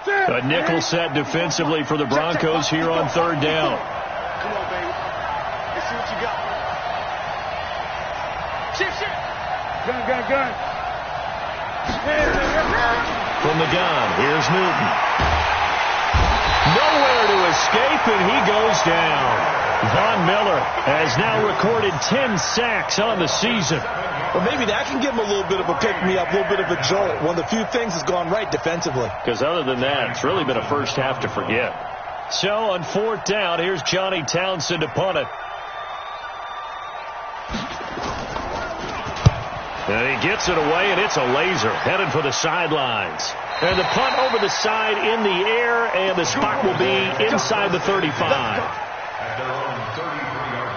Speaker 1: A nickel set defensively for the Broncos here on 3rd down.
Speaker 6: Come on, baby. Let's see what you got. Shift. Gun.
Speaker 1: From the gun, here's Newton. Nowhere to escape, and he goes down. Von Miller has now recorded 10 sacks on the season.
Speaker 2: Well, maybe that can give him a little bit of a pick-me-up, a little bit of a jolt. One of the few things that's gone right defensively.
Speaker 1: Because other than that, it's really been a first half to forget. So on 4th down, here's Johnny Townsend to punt it. And he gets it away, and it's a laser headed for the sidelines. And the punt over the side in the air, and the spot will be inside the 35.
Speaker 4: At their own 33-yard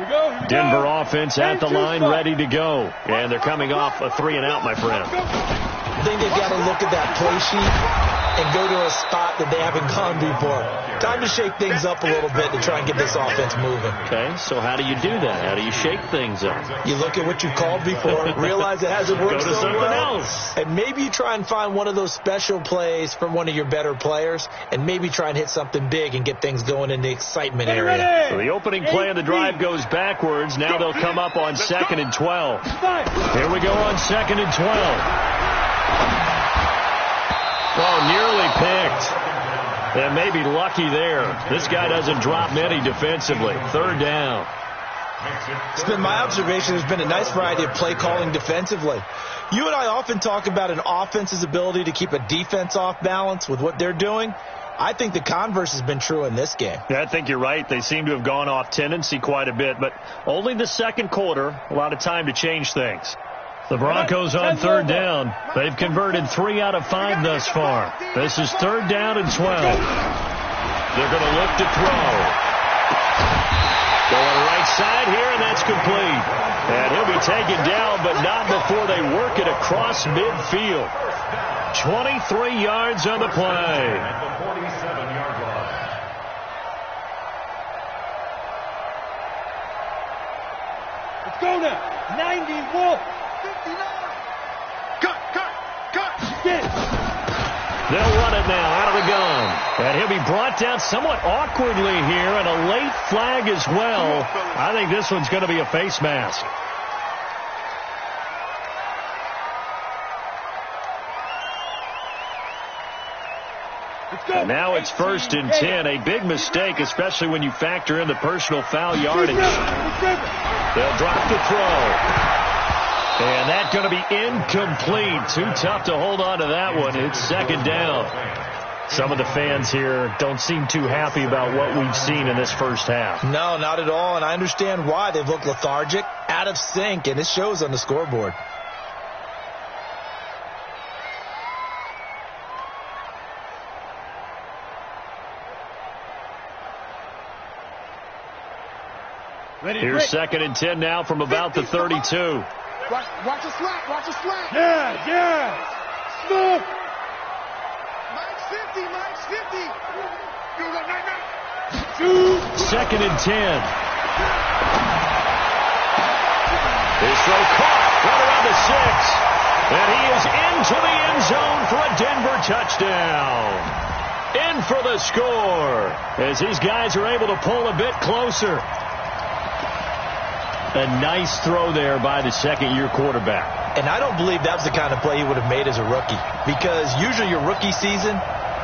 Speaker 4: line.
Speaker 1: Denver offense at the line, ready to go. And they're coming off a 3-and-out, my friend.
Speaker 2: I think they've got to look at that play sheet and go to a spot that they haven't gone before. Time to shake things up a little bit to try and get this offense moving.
Speaker 1: Okay, so how do you do that? How do you shake things up?
Speaker 2: You look at what you called before, realize it hasn't worked
Speaker 1: Go to
Speaker 2: so
Speaker 1: something
Speaker 2: well,
Speaker 1: else.
Speaker 2: and maybe you try and find one of those special plays from one of your better players, and maybe try and hit something big and get things going in the excitement area.
Speaker 1: So the opening play of the drive goes backwards. Now they'll come up on 2nd and 12. Here we go on 2nd and 12. Oh, nearly picked. And maybe lucky there. This guy doesn't drop many defensively. 3rd down.
Speaker 2: It's been my observation there's been a nice variety of play calling defensively. You and I often talk about an offense's ability to keep a defense off balance with what they're doing. I think the converse has been true in this game.
Speaker 1: Yeah, I think you're right. They seem to have gone off tendency quite a bit, but only the 2nd quarter, a lot of time to change things. The Broncos on 3rd down. They've converted 3 out of 5 thus far. This is 3rd down and 12. They're going to look to throw. Going right side here, and that's complete. And he'll be taken down, but not before they work it across midfield. 23 yards on the play.
Speaker 4: At the 47-yard line.
Speaker 3: Let's go now. 90 Wolf.
Speaker 6: 59. Cut.
Speaker 1: They'll run it now out of the gun. And he'll be brought down somewhat awkwardly here, and a late flag as well. I think this one's going to be a face mask. And now it's 1st and 10. A big mistake, especially when you factor in the personal foul yardage. They'll drop the throw. And that's going to be incomplete. Too tough to hold on to that one. It's 2nd down. Some of the fans here don't seem too happy about what we've seen in this first half.
Speaker 2: No, not at all, and I understand why. They've looked lethargic, out of sync, and it shows on the scoreboard.
Speaker 1: Here's 2nd and 10 now from about the 32.
Speaker 6: Watch a slant.
Speaker 3: Yeah. Smoke.
Speaker 6: Mike's 50. You go,
Speaker 1: 2nd and 10. His throw caught right around the 6. And he is into the end zone for a Denver touchdown. In for the score as these guys are able to pull a bit closer. A nice throw there by the 2nd-year quarterback.
Speaker 2: And I don't believe that was the kind of play he would have made as a rookie, because usually your rookie season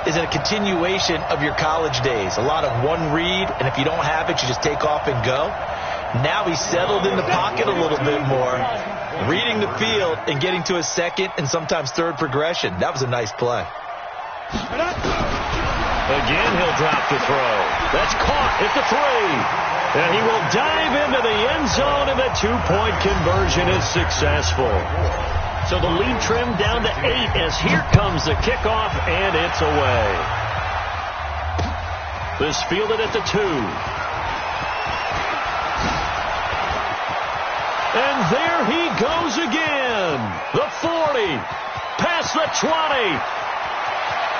Speaker 2: is a continuation of your college days. A lot of one read, and if you don't have it, you just take off and go. Now he's settled in the pocket a little bit more, reading the field and getting to a second and sometimes third progression. That was a nice play.
Speaker 1: Again, he'll drop the throw. That's caught at the 3. And he will dive into the end zone, and the 2-point conversion is successful. So the lead trimmed down to 8 as here comes the kickoff, and it's away. This fielded at the 2. And there he goes again. The 40. Past the 20.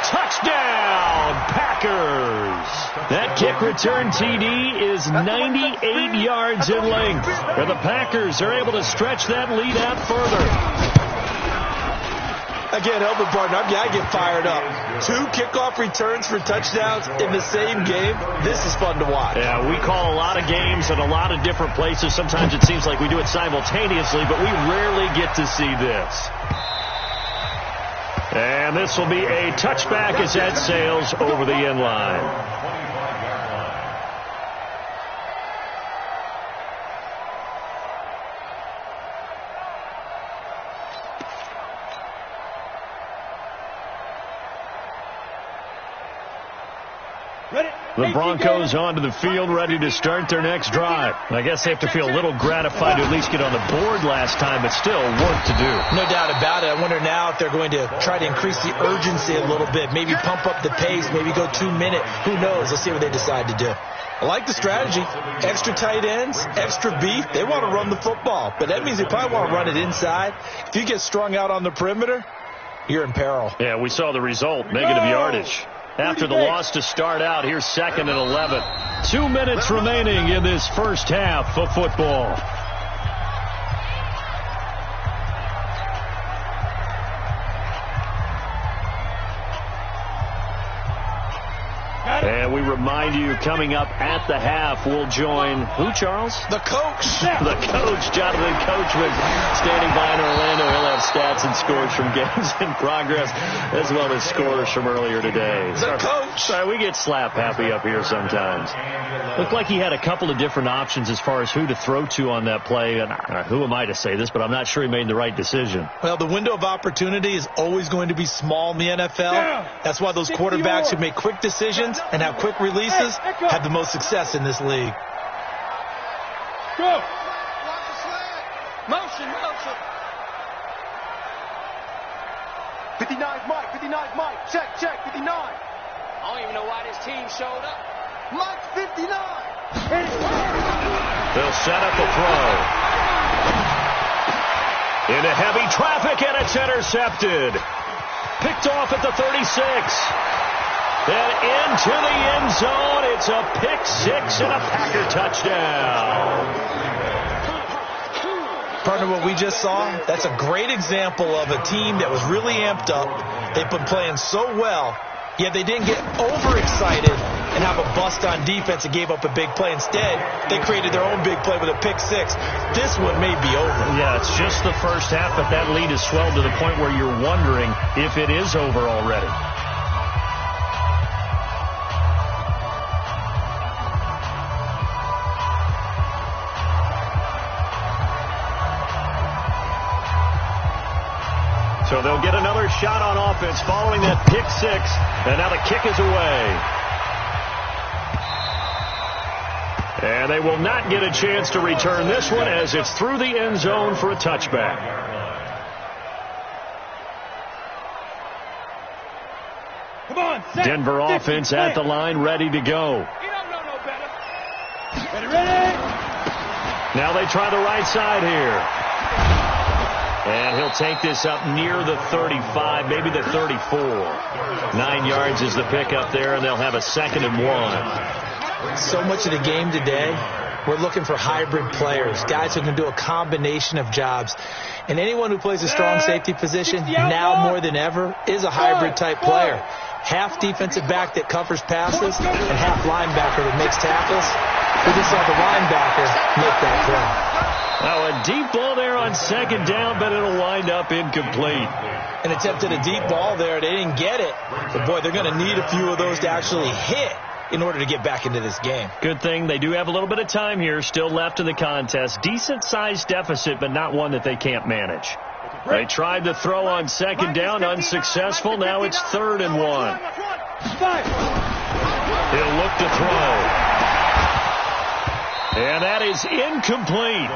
Speaker 1: Touchdown, Packers. That kick return TD is 98 yards in length. And the Packers are able to stretch that lead out further.
Speaker 2: I can't help it, partner. I get fired up. 2 kickoff returns for touchdowns in the same game. This is fun to watch.
Speaker 1: Yeah, we call a lot of games in a lot of different places. Sometimes it seems like we do it simultaneously, but we rarely get to see this. And this will be a touchback as that sails over the end line. The Broncos onto the field, ready to start their next drive. I guess they have to feel a little gratified to at least get on the board last time, but still work to do.
Speaker 2: No doubt about it. I wonder now if they're going to try to increase the urgency a little bit, maybe pump up the pace, maybe go 2 minute. Who knows? Let's see what they decide to do. I like the strategy. Extra tight ends, extra beef. They want to run the football, but that means they probably want to run it inside. If you get strung out on the perimeter, you're in peril.
Speaker 1: Yeah, we saw the result, negative yardage. After the loss to start out, here's 2nd and 11. 2 minutes remaining in this first half of football. And we remind you, coming up at the half, we'll join who, Charles?
Speaker 2: The coach.
Speaker 1: The coach, Jonathan Coachman, standing by in Orlando. He'll have stats and scores from games in progress, as well as scores from earlier today.
Speaker 2: The coach.
Speaker 1: Sorry, we get slap happy up here sometimes. Looked like he had a couple of different options as far as who to throw to on that play. And who am I to say this, but I'm not sure he made the right decision.
Speaker 2: Well, the window of opportunity is always going to be small in the NFL. That's why those quarterbacks who make quick decisions and have quick releases have the most success in this league.
Speaker 3: Go.
Speaker 6: Motion. 59 Mike. 59 Mike. Check. 59.
Speaker 5: I don't even know why this team showed up.
Speaker 6: Mike 59.
Speaker 1: They'll set up a throw. Into heavy traffic, and it's intercepted. Picked off at the 36. Then into the end zone. It's a pick 6 and a Packer touchdown.
Speaker 2: Partner, what we just saw, that's a great example of a team that was really amped up. They've been playing so well, yet they didn't get overexcited and have a bust on defense and gave up a big play. Instead, they created their own big play with a pick 6. This one may be over.
Speaker 1: Yeah, it's just the first half, but that lead has swelled to the point where you're wondering if it is over already. So they'll get another shot on offense following that pick 6, and now the kick is away. And they will not get a chance to return this one as it's through the end zone for a touchback.
Speaker 3: Come on, set.
Speaker 1: Denver offense at the line, ready to go.
Speaker 5: You don't know no better.
Speaker 3: Ready.
Speaker 1: Now they try the right side here. And he'll take this up near the 35, maybe the 34. 9 yards is the pickup there, and they'll have a 2nd and 1.
Speaker 2: So much of the game today, we're looking for hybrid players, guys who can do a combination of jobs. And anyone who plays a strong safety position, now more than ever, is a hybrid type player. Half defensive back that covers passes and half linebacker that makes tackles. We just saw the linebacker make that play.
Speaker 1: Now a deep ball there on 2nd down, but it'll wind up incomplete.
Speaker 2: An attempt at a deep ball there. They didn't get it. But, boy, they're going to need a few of those to actually hit in order to get back into this game.
Speaker 1: Good thing they do have a little bit of time here still left in the contest. Decent-sized deficit, but not one that they can't manage. They tried to throw on second down, unsuccessful. Now it's 3rd and 1. He'll look to throw. And that is incomplete.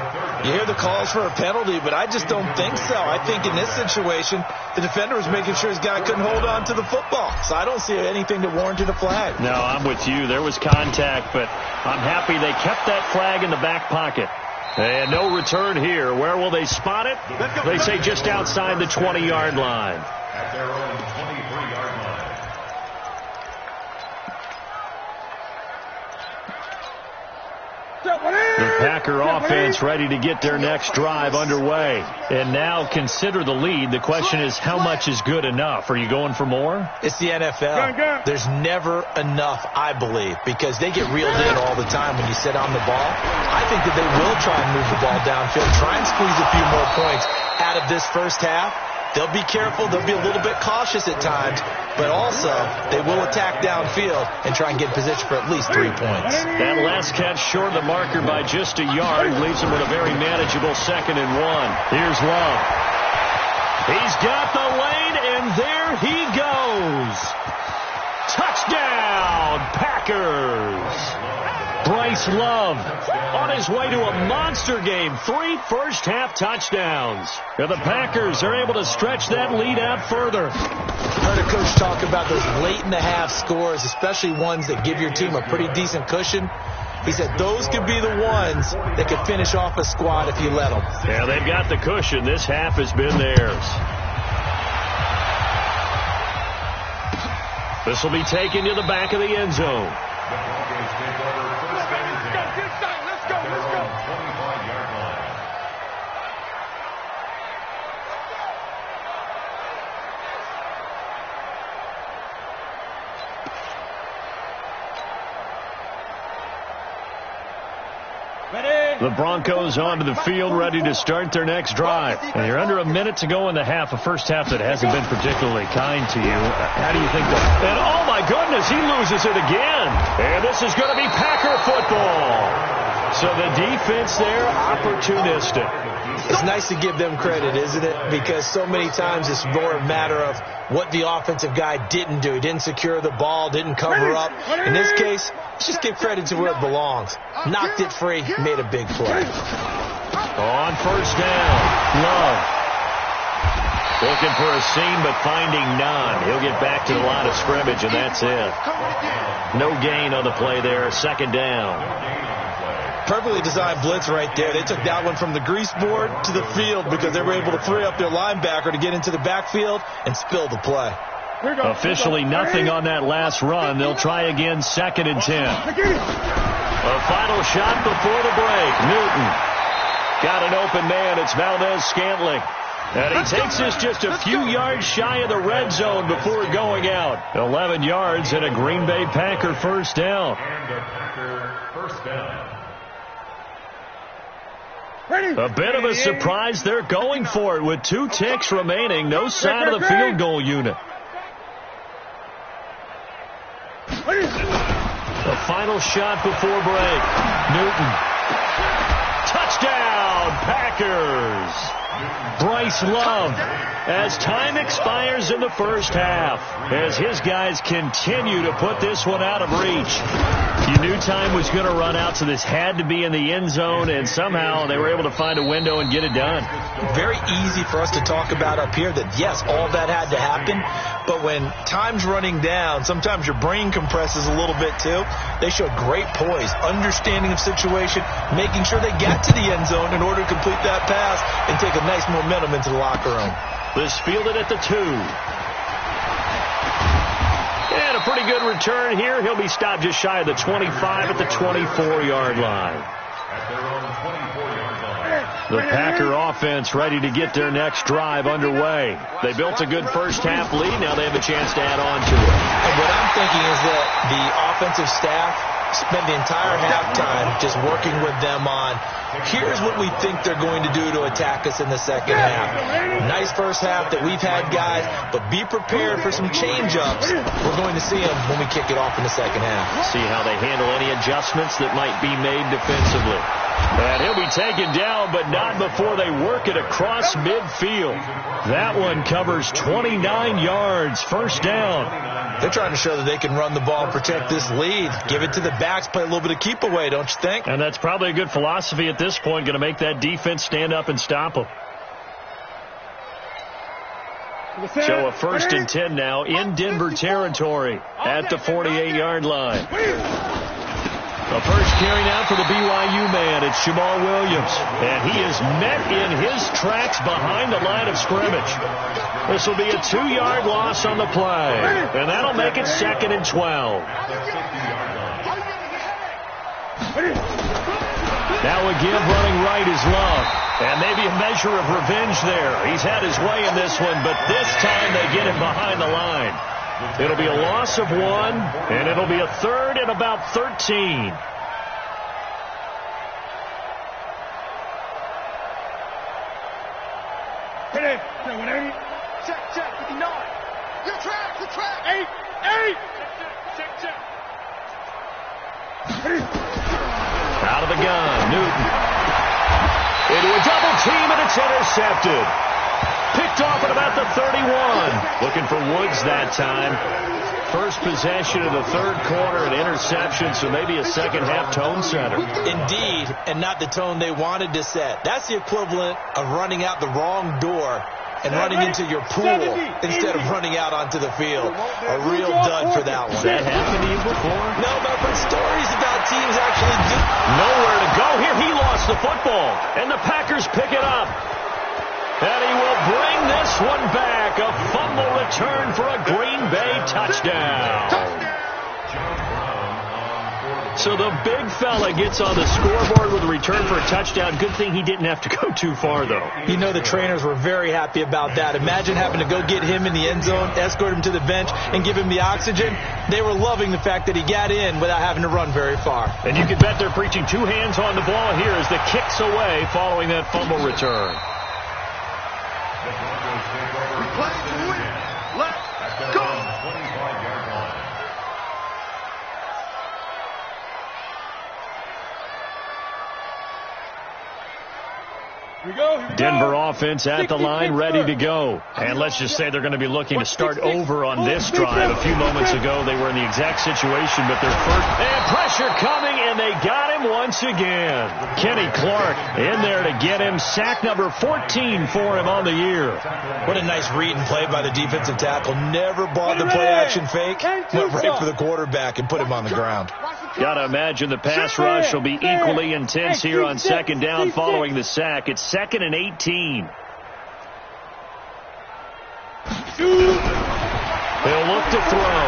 Speaker 2: You hear the calls for a penalty, but I just don't think so. I think in this situation, the defender was making sure his guy couldn't hold on to the football. So I don't see anything to warrant a flag.
Speaker 1: No, I'm with you. There was contact, but I'm happy they kept that flag in the back pocket. And no return here. Where will they spot it? They say just outside the 20-yard line.
Speaker 4: At their own 23-yard line.
Speaker 1: The Packer offense ready to get their next drive underway. And now consider the lead. The question is, how much is good enough? Are you going for more?
Speaker 2: It's the NFL. There's never enough, I believe, because they get reeled in all the time when you sit on the ball. I think that they will try and move the ball downfield, try and squeeze a few more points out of this first half. They'll be careful. They'll be a little bit cautious at times, but also they will attack downfield and try and get in position for at least 3 points.
Speaker 1: That last catch short of the marker by just a yard leaves them with a very manageable 2nd and 1. Here's Love. He's got the lane, and there he goes. Touchdown, Packers. Bryce Love on his way to a monster game. 3 first-half touchdowns. And the Packers are able to stretch that lead out further.
Speaker 2: Heard a coach talk about those late-in-the-half scores, especially ones that give your team a pretty decent cushion. He said those could be the ones that could finish off a squad if you let them.
Speaker 1: Yeah, they've got the cushion. This half has been theirs. This will be taken to the back of the end zone.
Speaker 4: The Broncos take over first and 10.
Speaker 6: Let's go.
Speaker 4: At their own 25-yard line.
Speaker 1: The Broncos onto the field, ready to start their next drive. And you're under a minute to go in the half, a first half that hasn't been particularly kind to you. How do you think that? And oh my goodness, he loses it again. And this is going to be Packer football. So the defense there, opportunistic.
Speaker 2: It's nice to give them credit, isn't it? Because so many times it's more a matter of what the offensive guy didn't do. He didn't secure the ball, didn't cover up. In this case, let's just give credit to where it belongs. Knocked it free, made a big play.
Speaker 1: On first down, Love. Looking for a seam, but finding none. He'll get back to the line of scrimmage, and that's it. No gain on the play there, 2nd down.
Speaker 2: Perfectly designed blitz right there. They took that one from the grease board to the field because they were able to free up their linebacker to get into the backfield and spill the play.
Speaker 1: Officially nothing on that last run. They'll try again, 2nd and 10. A final shot before the break. Newton got an open man. It's Valdez-Scantling. And he takes this just a few yards shy of the red zone before going out. 11 yards and a Green Bay Packer first down.
Speaker 4: And a Packer first down.
Speaker 1: A bit of a surprise. They're going for it with 2 ticks remaining. No sign of the field goal unit. The final shot before break. Newton. Touchdown, Packers. Bryce Love, as time expires in the first half, as his guys continue to put this one out of reach. You knew time was going to run out, so this had to be in the end zone, and somehow they were able to find a window and get it done.
Speaker 2: Very easy for us to talk about up here that, yes, all that had to happen, but when time's running down, sometimes your brain compresses a little bit too. They showed great poise, understanding of situation, making sure they got to the end zone in order to complete that pass and take a nice momentum into the locker room.
Speaker 1: This fielded at the 2. And a pretty good return here. He'll be stopped just shy of the 25 at the 24-yard line.
Speaker 4: At their own 24-yard line.
Speaker 1: The Packer offense ready to get their next drive underway. They built a good first half lead. Now they have a chance to add on to it.
Speaker 2: And what I'm thinking is that the offensive staff spent the entire halftime just working with them on, here's what we think they're going to do to attack us in the second half. Nice first half that we've had, guys, but be prepared for some change-ups. We're going to see them when we kick it off in the second half.
Speaker 1: See how they handle any adjustments that might be made defensively. And he'll be taken down, but not before they work it across midfield. That one covers 29 yards, first down.
Speaker 2: They're trying to show that they can run the ball and protect this lead. Give it to the backs, play a little bit of keep away, don't you think?
Speaker 1: And that's probably a good philosophy at this point, going to make that defense stand up and stop them. So a 1st and 10 now in Denver territory at the 48-yard line. The first carry now for the BYU man. It's Jamal Williams. And he is met in his tracks behind the line of scrimmage. This will be a 2-yard loss on the play. And that'll make it 2nd and 12. Now again, running right is Love. And maybe a measure of revenge there. He's had his way in this one, but this time they get him behind the line. It'll be a loss of 1, and it'll be a 3rd and about 13.
Speaker 6: Check, 59. Your track. 8. Check.
Speaker 1: Out of the gun, Newton. Into a double team, and it's intercepted. Picked off at about the 31. Looking for Woods that time. First possession of the third quarter, an interception, so maybe a second half tone setter.
Speaker 2: Indeed, and not the tone they wanted to set. That's the equivalent of running out the wrong door and running into your pool instead of running out onto the field. A real dud for that one.
Speaker 1: Has that happened to you before?
Speaker 2: No, but I've heard stories about teams actually do.
Speaker 1: Nowhere to go here. He lost the football, and the Packers pick it up. And he will bring this one back. A fumble return for a Green Bay touchdown. So the big fella gets on the scoreboard with a return for a touchdown. Good thing he didn't have to go too far, though.
Speaker 2: You know the trainers were very happy about that. Imagine having to go get him in the end zone, escort him to the bench, and give him the oxygen. They were loving the fact that he got in without having to run very far.
Speaker 1: And you can bet they're preaching 2 hands on the ball here as the kick's away following that fumble return.
Speaker 6: Let's go.
Speaker 1: Denver offense at the line, ready to go. And let's just say they're going to be looking to start over on this drive. A few moments ago, they were in the exact situation, but their first... And pressure coming, and they got him once again. Kenny Clark in there to get him. Sack number 14 for him on the year.
Speaker 2: What a nice read and play by the defensive tackle. Never bought the play-action fake. Went right for the quarterback and put him on the ground.
Speaker 1: Got to imagine the pass rush will be equally intense here on second down following the sack. It's 2nd and 18. He'll look to throw.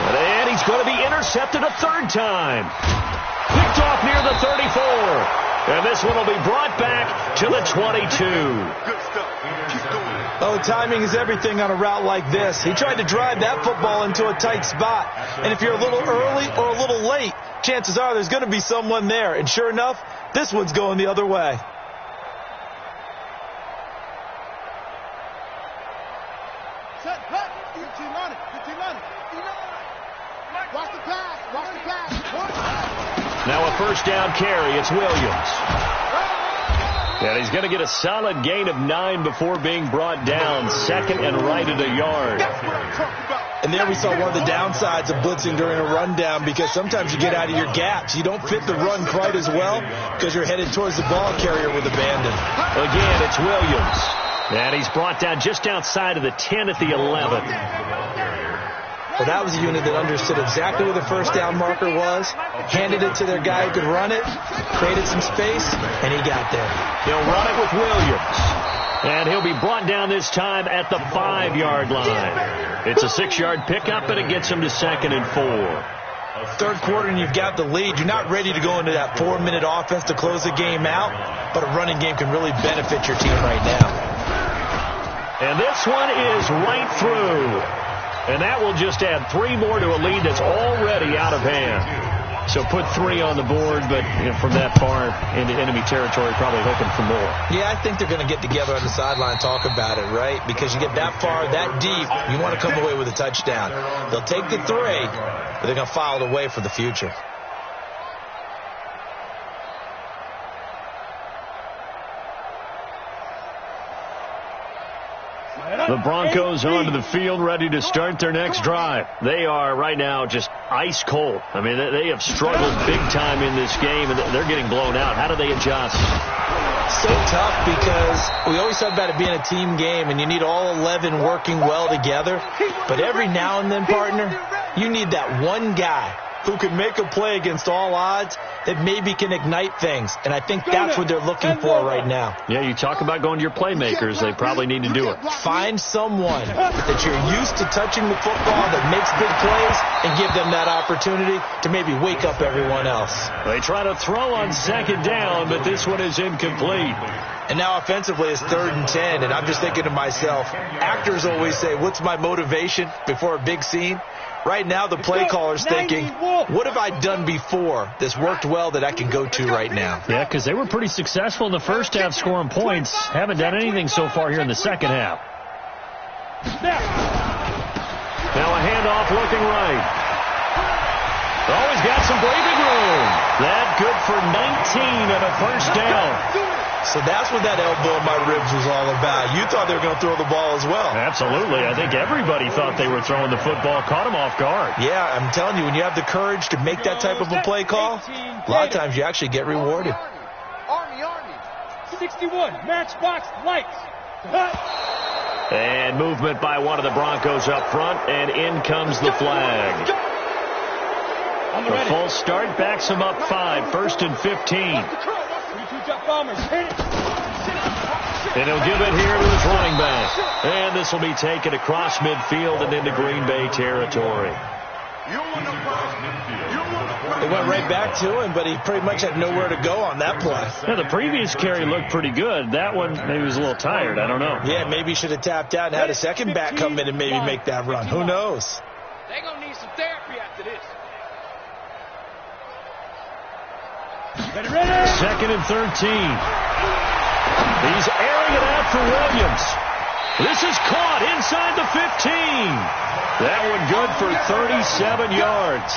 Speaker 1: And he's going to be intercepted a 3rd time. Picked off near the 34. And this one will be brought back to the 22.
Speaker 6: Good stuff. Keep going.
Speaker 2: Oh, timing is everything on a route like this. He tried to drive that football into a tight spot. And if you're a little early or a little late, chances are there's going to be someone there. And sure enough, this one's going the other way.
Speaker 6: Set back. Get your money. Watch the pass.
Speaker 1: Now a first down carry. It's Williams. And he's going to get a solid gain of 9 before being brought down. 2nd and right at a yard.
Speaker 2: And there we saw one of the downsides of blitzing during a rundown, because sometimes you get out of your gaps. You don't fit the run quite as well because you're headed towards the ball carrier with abandon.
Speaker 1: Again, it's Williams. And he's brought down just outside of the 10 at the 11.
Speaker 2: Well, that was a unit that understood exactly where the first down marker was, handed it to their guy who could run it, created some space, and he got there.
Speaker 1: He'll run it with Williams. And he'll be brought down this time at the 5-yard line. It's a 6-yard pickup, and it gets him to 2nd and 4.
Speaker 2: Third quarter, and you've got the lead. You're not ready to go into that 4-minute offense to close the game out, but a running game can really benefit your team right now.
Speaker 1: And this one is right through. And that will just add 3 more to a lead that's already out of hand. So put 3 on the board, but from that far into enemy territory, probably hoping for more.
Speaker 2: Yeah, I think they're going to get together on the sideline and talk about it, right? Because you get that far, that deep, you want to come away with a touchdown. They'll take the 3, but they're going to file it away for the future.
Speaker 1: The Broncos onto the field, ready to start their next drive. They are right now just ice cold. I mean, they have struggled big time in this game, and they're getting blown out. How do they adjust?
Speaker 2: So tough because we always talk about it being a team game, and you need all 11 working well together. But every now and then, partner, you need that one guy who can make a play against all odds that maybe can ignite things. And I think that's what they're looking for right now.
Speaker 1: Yeah, you talk about going to your playmakers. They probably need to do it.
Speaker 2: Find someone that you're used to touching the football that makes big plays and give them that opportunity to maybe wake up everyone else.
Speaker 1: They try to throw on 2nd down, but this one is incomplete.
Speaker 2: And now offensively it's 3rd and 10, and I'm just thinking to myself, actors always say, what's my motivation before a big scene? Right now, the play caller's thinking, what have I done before that's worked well that I can go to right now?
Speaker 1: Yeah, because they were pretty successful in the first half scoring points. Haven't done anything so far here in the second half. Now a handoff looking right. Always got some breathing room. That good for 19 and a first down.
Speaker 2: So that's what that elbow in my ribs was all about. You thought they were going to throw the ball as well.
Speaker 1: Absolutely. I think everybody thought they were throwing the football. Caught them off guard.
Speaker 2: Yeah, I'm telling you, when you have the courage to make that type of a play call, a lot of times you actually get rewarded.
Speaker 3: Army. 61, matchbox lights.
Speaker 1: And movement by one of the Broncos up front, and in comes the flag. The false start backs them up 5, 1st and 15. And he'll give it here to his running back. And this will be taken across midfield and into Green Bay territory.
Speaker 2: They went right back to him, but he pretty much had nowhere to go on that play.
Speaker 1: Yeah, the previous carry looked pretty good. That one, maybe he was a little tired. I don't know.
Speaker 2: Yeah, maybe he should have tapped out and had a second back come in and maybe make that run. Who knows?
Speaker 3: They're going to need some therapy after this.
Speaker 1: 2nd and 13. He's airing it out for Williams. This is caught inside the 15. That one good for 37 yards.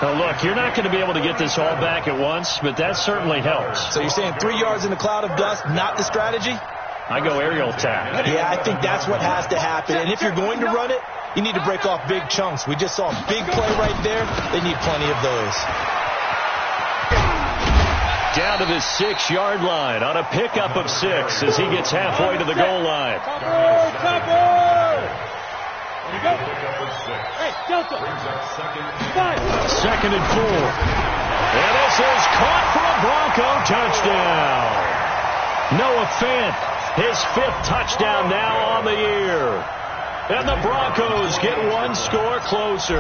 Speaker 1: Now, look, you're not going to be able to get this all back at once, but that certainly helps.
Speaker 2: So you're saying 3 yards in a cloud of dust, not the strategy?
Speaker 1: I go aerial attack.
Speaker 2: Yeah, I think that's what has to happen. And if you're going to run it, you need to break off big chunks. We just saw a big play right there. They need plenty of those.
Speaker 1: Down to the 6-yard line on a pickup of 6 as he gets halfway to the goal line. Second and 4. And this is caught for a Bronco touchdown. Noah Fant, his 5th touchdown now on the year. And the Broncos get one score closer.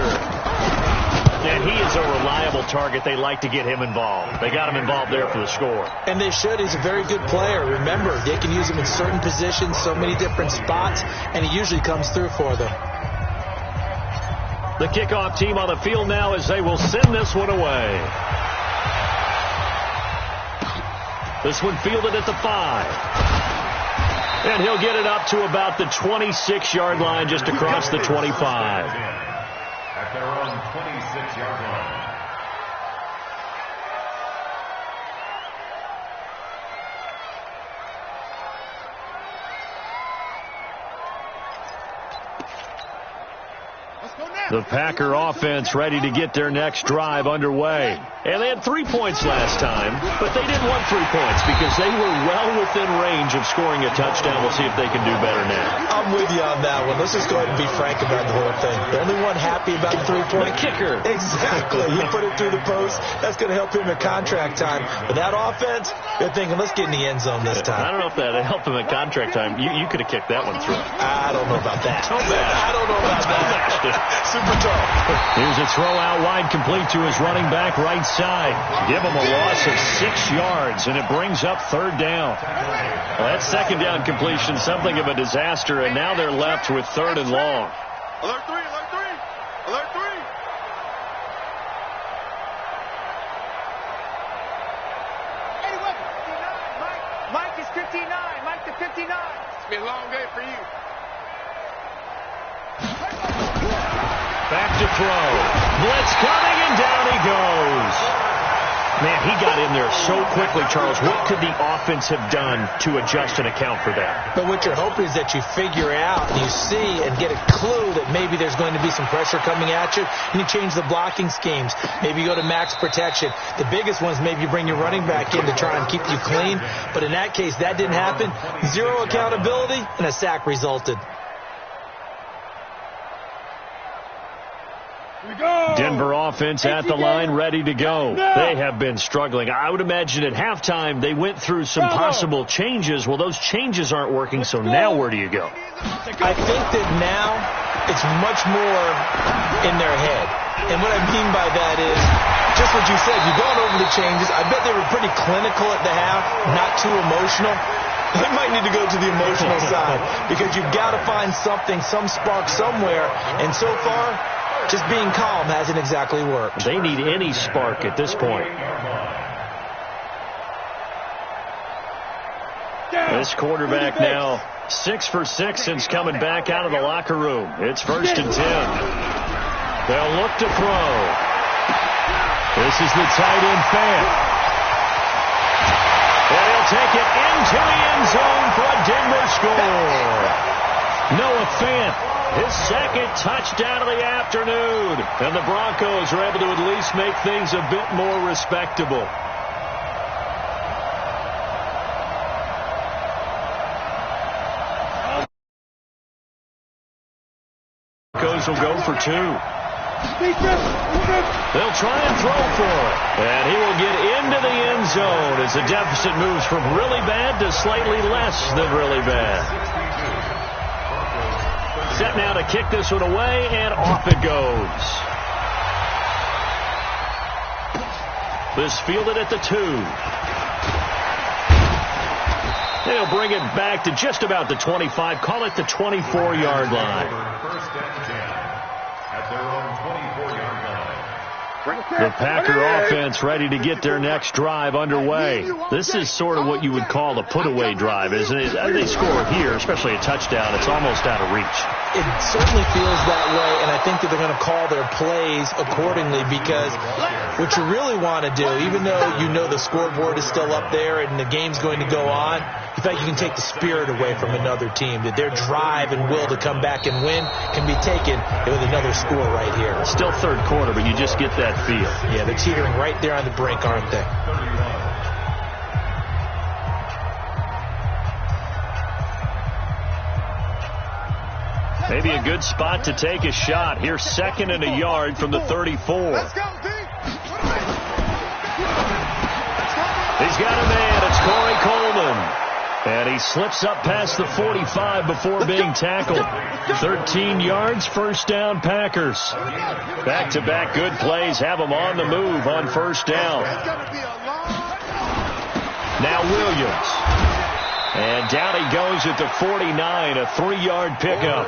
Speaker 1: And he is a reliable target. They like to get him involved. They got him involved there for the score.
Speaker 2: And they should. He's a very good player. Remember, they can use him in certain positions, so many different spots, and he usually comes through for them.
Speaker 1: The kickoff team on the field now as they will send this one away. This one fielded at the 5. And he'll get it up to about the 26-yard line, just across the 25.
Speaker 4: At their own 26-yard line.
Speaker 1: The Packer offense ready to get their next drive underway. And they had 3 points last time, but they didn't want 3 points because they were well within range of scoring a touchdown. We'll see if they can do better now.
Speaker 2: I'm with you on that one. Let's just go ahead and be frank about the whole thing. The only one happy about the 3-point
Speaker 1: kicker.
Speaker 2: Exactly. You put it through the post. That's going to help him at contract time. But that offense, they're thinking, let's get in the end zone this time.
Speaker 1: I don't know if that helped him at contract time. You could have kicked that one through.
Speaker 2: I don't know about that. I don't know about that. Super tough.
Speaker 1: Here's a throw out wide, complete to his running back right side. Give him a loss of 6 yards, and it brings up 3rd down. Well, that 2nd down completion, something of a disaster, and now they're left with 3rd and long.
Speaker 3: Alert 3.
Speaker 6: 59. Mike to 59. It's been a long day for you.
Speaker 1: Back to throw. Blitz coming, and down he goes. Man, he got in there so quickly, Charles. What could the offense have done to adjust and account for that?
Speaker 2: But what you're hoping is that you figure out and you see and get a clue that maybe there's going to be some pressure coming at you, and you change the blocking schemes. Maybe you go to max protection. The biggest one is maybe you bring your running back in to try and keep you clean. But in that case, that didn't happen. Zero accountability, and a sack resulted.
Speaker 1: Denver offense at the line, ready to go. They have been struggling. I would imagine at halftime they went through some possible changes. Well, those changes aren't working, so now where do you go?
Speaker 2: I think that now it's much more in their head. And what I mean by that is just what you said. You've gone over the changes. I bet they were pretty clinical at the half, not too emotional. They might need to go to the emotional side because you've got to find something, some spark somewhere. And so far, just being calm hasn't exactly worked.
Speaker 1: They need any spark at this point. This quarterback now 6 for 6 since coming back out of the locker room. It's 1st and 10. They'll look to throw. This is the tight end Fant. And he'll take it into the end zone for a Denver score. Noah Fant. His second touchdown of the afternoon. And the Broncos are able to at least make things a bit more respectable. Broncos will go for 2. They'll try and throw for it. And he will get into the end zone as the deficit moves from really bad to slightly less than really bad. Set now to kick this one away, and off it goes. This fielded at the 2. They'll bring it back to just about the 25, call it the 24-yard line.
Speaker 4: First and 10 at their own 24-yard line.
Speaker 1: The Packer offense ready to get their next drive underway. This is sort of what you would call a put-away drive, isn't it? They score here, especially a touchdown. It's almost out of reach.
Speaker 2: It certainly feels that way, and I think that they're going to call their plays accordingly because what you really want to do, even though you know the scoreboard is still up there and the game's going to go on, in fact, you can take the spirit away from another team, that their drive and will to come back and win can be taken with another score right here.
Speaker 1: Still third quarter, but you just get that feel.
Speaker 2: Yeah, they're teetering right there on the brink, aren't they?
Speaker 1: Maybe a good spot to take a shot. Here's 2nd and a yard from the 34.
Speaker 6: Let's go, D.
Speaker 1: He's got a man. It's Corey Coleman. And he slips up past the 45 before being tackled. 13 yards, 1st down Packers. Back-to-back good plays have them on the move on 1st down. Now Williams. And down he goes at the 49, a 3-yard pickup.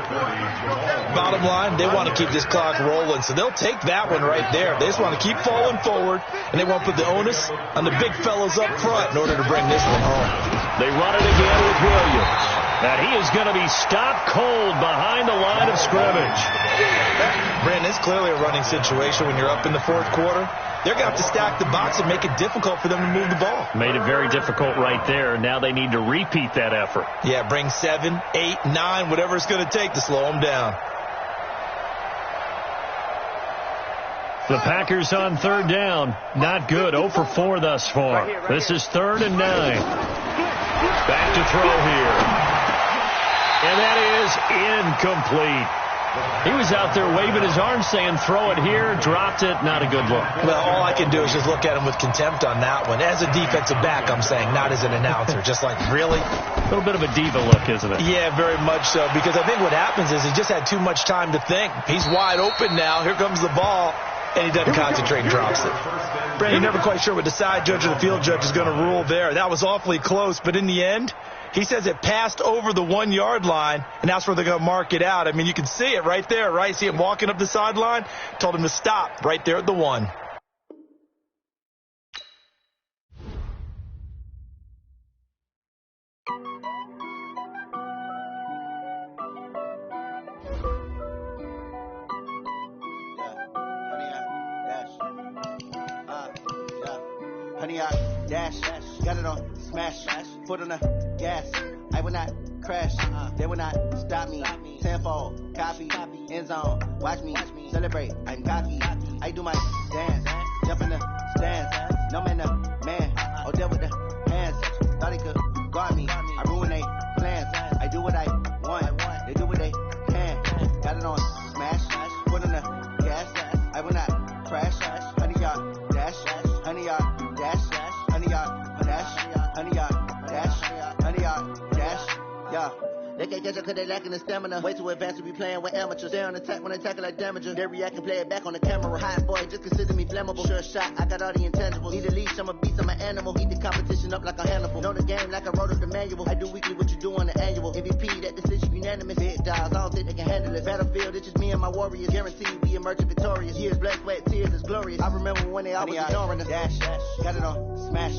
Speaker 2: Bottom line, they want to keep this clock rolling, so they'll take that one right there. They just want to keep falling forward, and they won't put the onus on the big fellows up front in order to bring this one home.
Speaker 1: They run it again with Williams. And he is going to be stopped cold behind the line of scrimmage.
Speaker 2: Brandon, it's clearly a running situation when you're up in the 4th quarter. They're going to have to stack the box and make it difficult for them to move the ball.
Speaker 1: Made it very difficult right there. Now they need to repeat that effort.
Speaker 2: Yeah, bring 7, 8, 9, whatever it's going to take to slow them down.
Speaker 1: The Packers on 3rd down. Not good. 0 for 4 thus far. This is 3rd and 9. Back to throw here. And that is incomplete. He was out there waving his arms saying, throw it here, dropped it, not a good look.
Speaker 2: Well, all I can do is just look at him with contempt on that one. As a defensive back, I'm saying, not as an announcer. Just like, really?
Speaker 1: A little bit of a diva look, isn't it?
Speaker 2: Yeah, very much so. Because I think what happens is he just had too much time to think. He's wide open now. Here comes the ball. And he doesn't concentrate and drops it. Brandon, you're never quite sure what the side judge or the field judge is going to rule there. That was awfully close, but in the end, he says it passed over the 1-yard line, and that's where they're going to mark it out. I mean, you can see it right there, right? See him walking up the sideline? Told him to stop right there at the 1.
Speaker 7: Honey, I dash, got it on smash, foot on the gas. I will not crash, they will not stop me. Tenfold, copy, end zone, watch me celebrate. I'm cocky, I do my dance, jump in the stands. No man, the man, oh deal with the hands. Thought he could guard me, I ruin they plans. I do what I want, they do what they can. Got it on smash, foot on the gas. I will not crash, honey, y'all dash, honey, y'all dash, honey, y'all dash, honey, y'all dash, honey, y'all dash, yeah. They can't catch up cause they lacking the stamina. Way too advanced to be playing with amateurs. Stay on attack when they tackle like damagers. They react and play it back on the camera. Hot boy, just consider me flammable. Sure shot, I got all the intangibles. Need a leash, I'm a beast, I'm an animal. Eat the competition up like a Hannibal. Know the game like I wrote up the manual. I do weekly what you do on the annual. MVP, that decision unanimous. Hit dials, I don't think they can handle it. Battlefield, it's just me and my warriors. Guaranteed we emerge victorious. Years, blood, sweat, tears is glorious. I remember when they always ignoring us. Dash, got it on smash,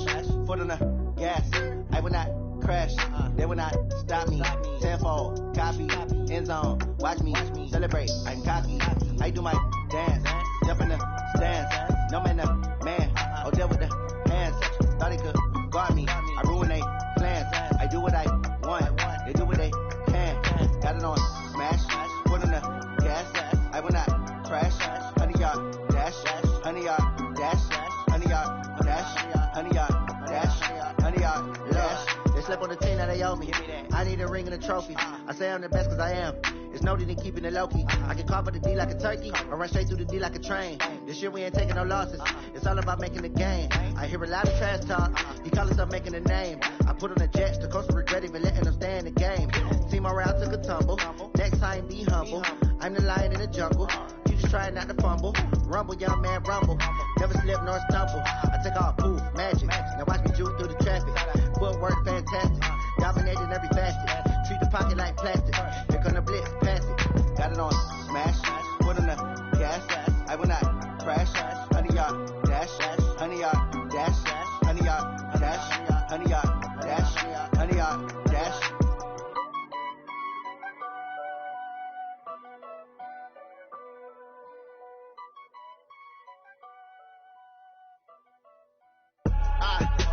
Speaker 7: foot on the gas. I will not crash, they will not stop me. Tenfold, copy, end zone, watch me celebrate. I'm cocky, I do my dance, jump in the stands. No man, the man, oh deal with the hands. Thought he could guard me, I ruin they plans. I do what I want, they do what they can. Got it on smash, foot on the gas. I will not crash, honey, y'all dash, honey, y'all dash, honey, y'all dash, honey, y'all dash, honey, y'all dash. They slept on the team that they owe me. I need a ring and a trophy. I say I'm the best cause I am. It's no need in keeping it low-key. I can carve up the D like a turkey or run straight through the D like a train. This year we ain't taking no losses. It's all about making the game. I hear a lot of trash talk. He call himself making a name. I put on the Jets. The coach will regret even letting them stay in the game. Team morale took a tumble. Next time be humble. I'm the lion in the jungle. You just trying not to fumble. Rumble, young man, rumble. Never slip nor stumble. I take off, poof, magic. Now watch me juke through the traffic. Footwork fantastic. Dominating every facet. Treat the pocket like plastic. Here come the blitz, pass it. Got it on smash. Foot on the gas. I will not crash. Honey, y'all dash. Honey, y'all dash. Honey, y'all dash. Honey, y'all dash. Honey, y'all dash.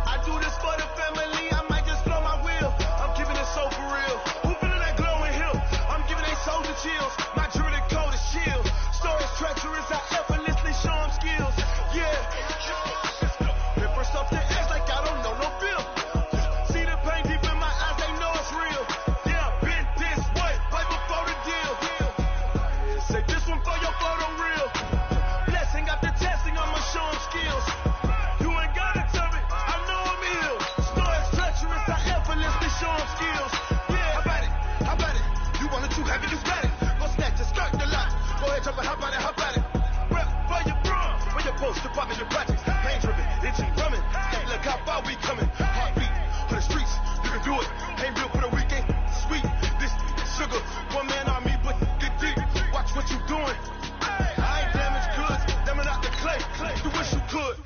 Speaker 6: I do this for the family. I might just blow my wheel. I'm keeping it so for real. Who feeling that glowing hill? I'm giving they soldier chills. My jewelry coat is shield. Stories treacherous. I effortlessly show them skills. Yeah. Hit first off the edge like I don't know no feel. See the pain deep in my eyes. They know it's real. Yeah, been this way right before the deal. Say this one for your photo real. Blessing after testing. I'ma show them skills. You ain't gotta tell me. I know I'm ill. Stories treacherous. I effortlessly show them skills. Yeah, how about it? How about it? You want it too heavy? You got it. Go snatch it, skirt the lot. Go ahead, jump it. How about it? How about it? Rep for your bro. For your post, department, your projects. Pain driven, itching, drumming. Hey, look how far we coming. Heartbeat for the streets. You can do it. Ain't real for the weekend. Sweet. This sugar. One man army, but get deep. Watch what you doing. I ain't damaged goods. Damn it out the clay. You wish you could.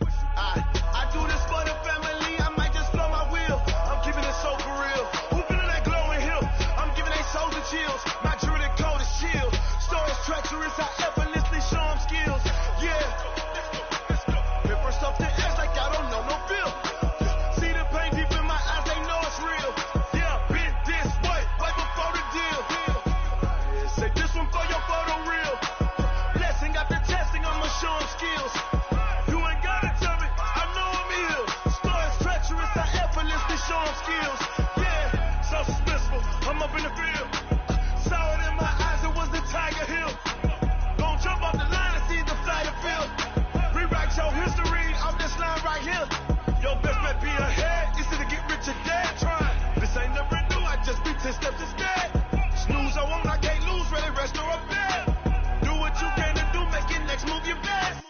Speaker 6: I do this for the family. I might just blow my wheel. I'm keeping it so for real. Who feeling that glowing hill? I'm giving they soldier chills. My jewelry coat is shield. Stories treacherous. I effortlessly show them skills. Yeah. Hit first off the edge like I don't know no feel. See the pain deep in my eyes. They know it's real. Yeah, been this way right before the deal. Say this one for your photo real. Blessing after testing. I'ma show them skills. You ain't gotta tell me. I know I'm ill. Stories treacherous. I effortlessly show them skills. Yeah, so suspenseful. I'm up in the field. Saw it in my eyes. It was the Tiger Hill. Gon' jump off the line and see the flight of field. Rewrite your history off this line right here. Your best bet be ahead. Easy to get rich or dead. Trying. This ain't never new. I just be 10 steps instead. Snooze I won't. I can't lose. Ready, rest or up bed. Do what you can to do. Make your next move your best.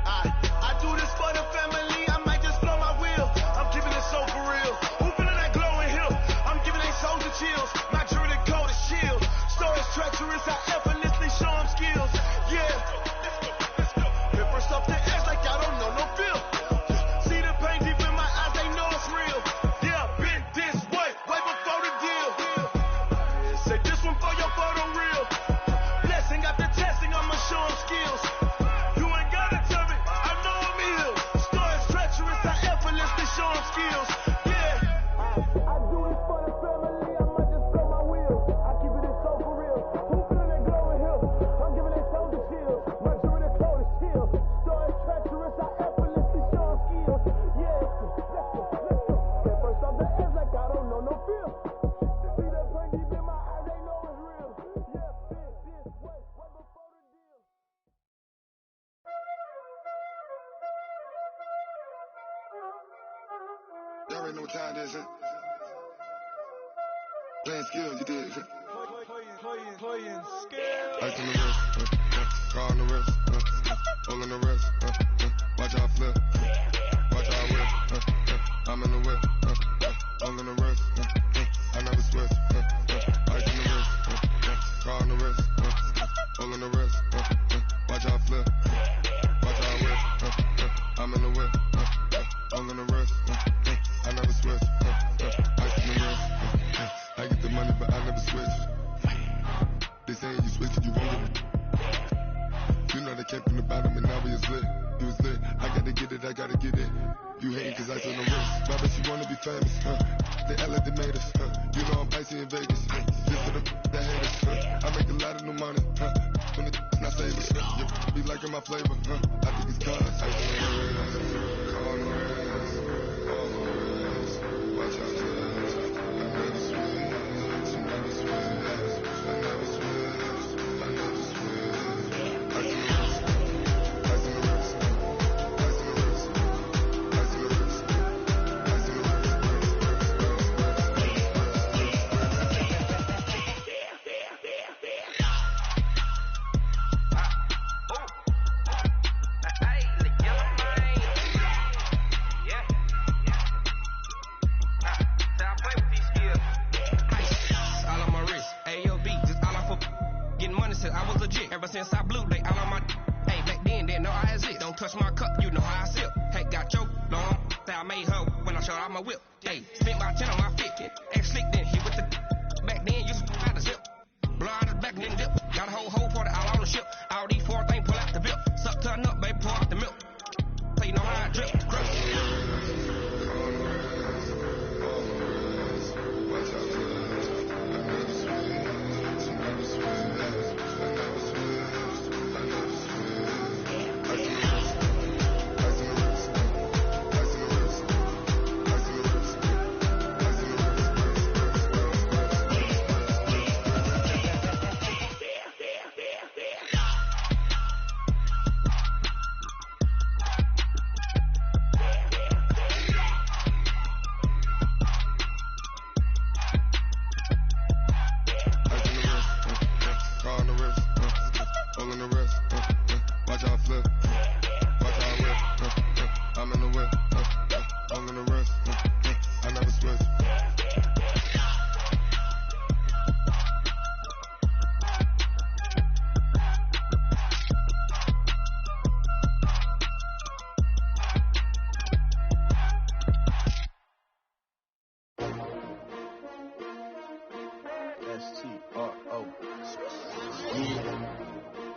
Speaker 6: I do this for the family. I might just blow my wheel. I'm keeping it so for real. Who feeling that glow
Speaker 8: this shit. Playing skill, you did shit.
Speaker 3: Playing skill.
Speaker 8: Ice on the wrist, car on the wrist, hole in the wrist, watch how I flip, watch how I whip, I'm in the whip, hole in the wrist, I never switch, ice on the wrist, car on the wrist, hole in the wrist, watch how I flip, watch how I whip, I'm in the whip, hole in the wrist, I never switch, ice on the wrist, I get the money but I never switch. They saying you switch it, you won't get it. You know they came from the bottom and now we is lit. You was lit, I gotta get it, I gotta get it. You hating cause I on the wrist. My bitch, you wanna be famous, They act like they made us, You know I'm icy in Vegas, Just for the that haters, I make a lot of new money, When the not famous, You be liking my flavor, I think it's cause I on the wrist, on the wrist, on the wrist. Watch out, I never switch, I never switch.
Speaker 5: Ever since I blew, they all on my. Hey, back then, didn't know I exist. Don't touch my cup, you know how I sip. Hey, got choked on. Say I made her when I showed out my whip. Hey, spent about 10 on my 50. Ex slick, then hit with the. Back then, used to out the zip. Blow out the back, then dip. Got a whole party all on the ship. All these four things pull out the bill. Suck, turn up, baby, pour out the milk. So you know how I drip.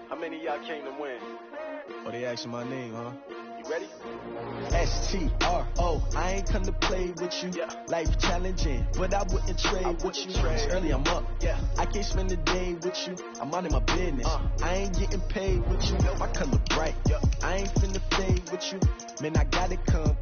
Speaker 3: How many of y'all came to win?
Speaker 2: Oh, they asking my name, huh?
Speaker 3: You ready?
Speaker 9: STRO, I ain't come to play with you.
Speaker 3: Yeah.
Speaker 9: Life challenging, but I wouldn't trade with you. It's early, I'm up.
Speaker 3: Yeah.
Speaker 9: I can't spend the day with you. I'm out of my business. I ain't getting paid with you. My color bright.
Speaker 3: Yeah.
Speaker 9: I ain't finna fade with you. Man, I gotta come.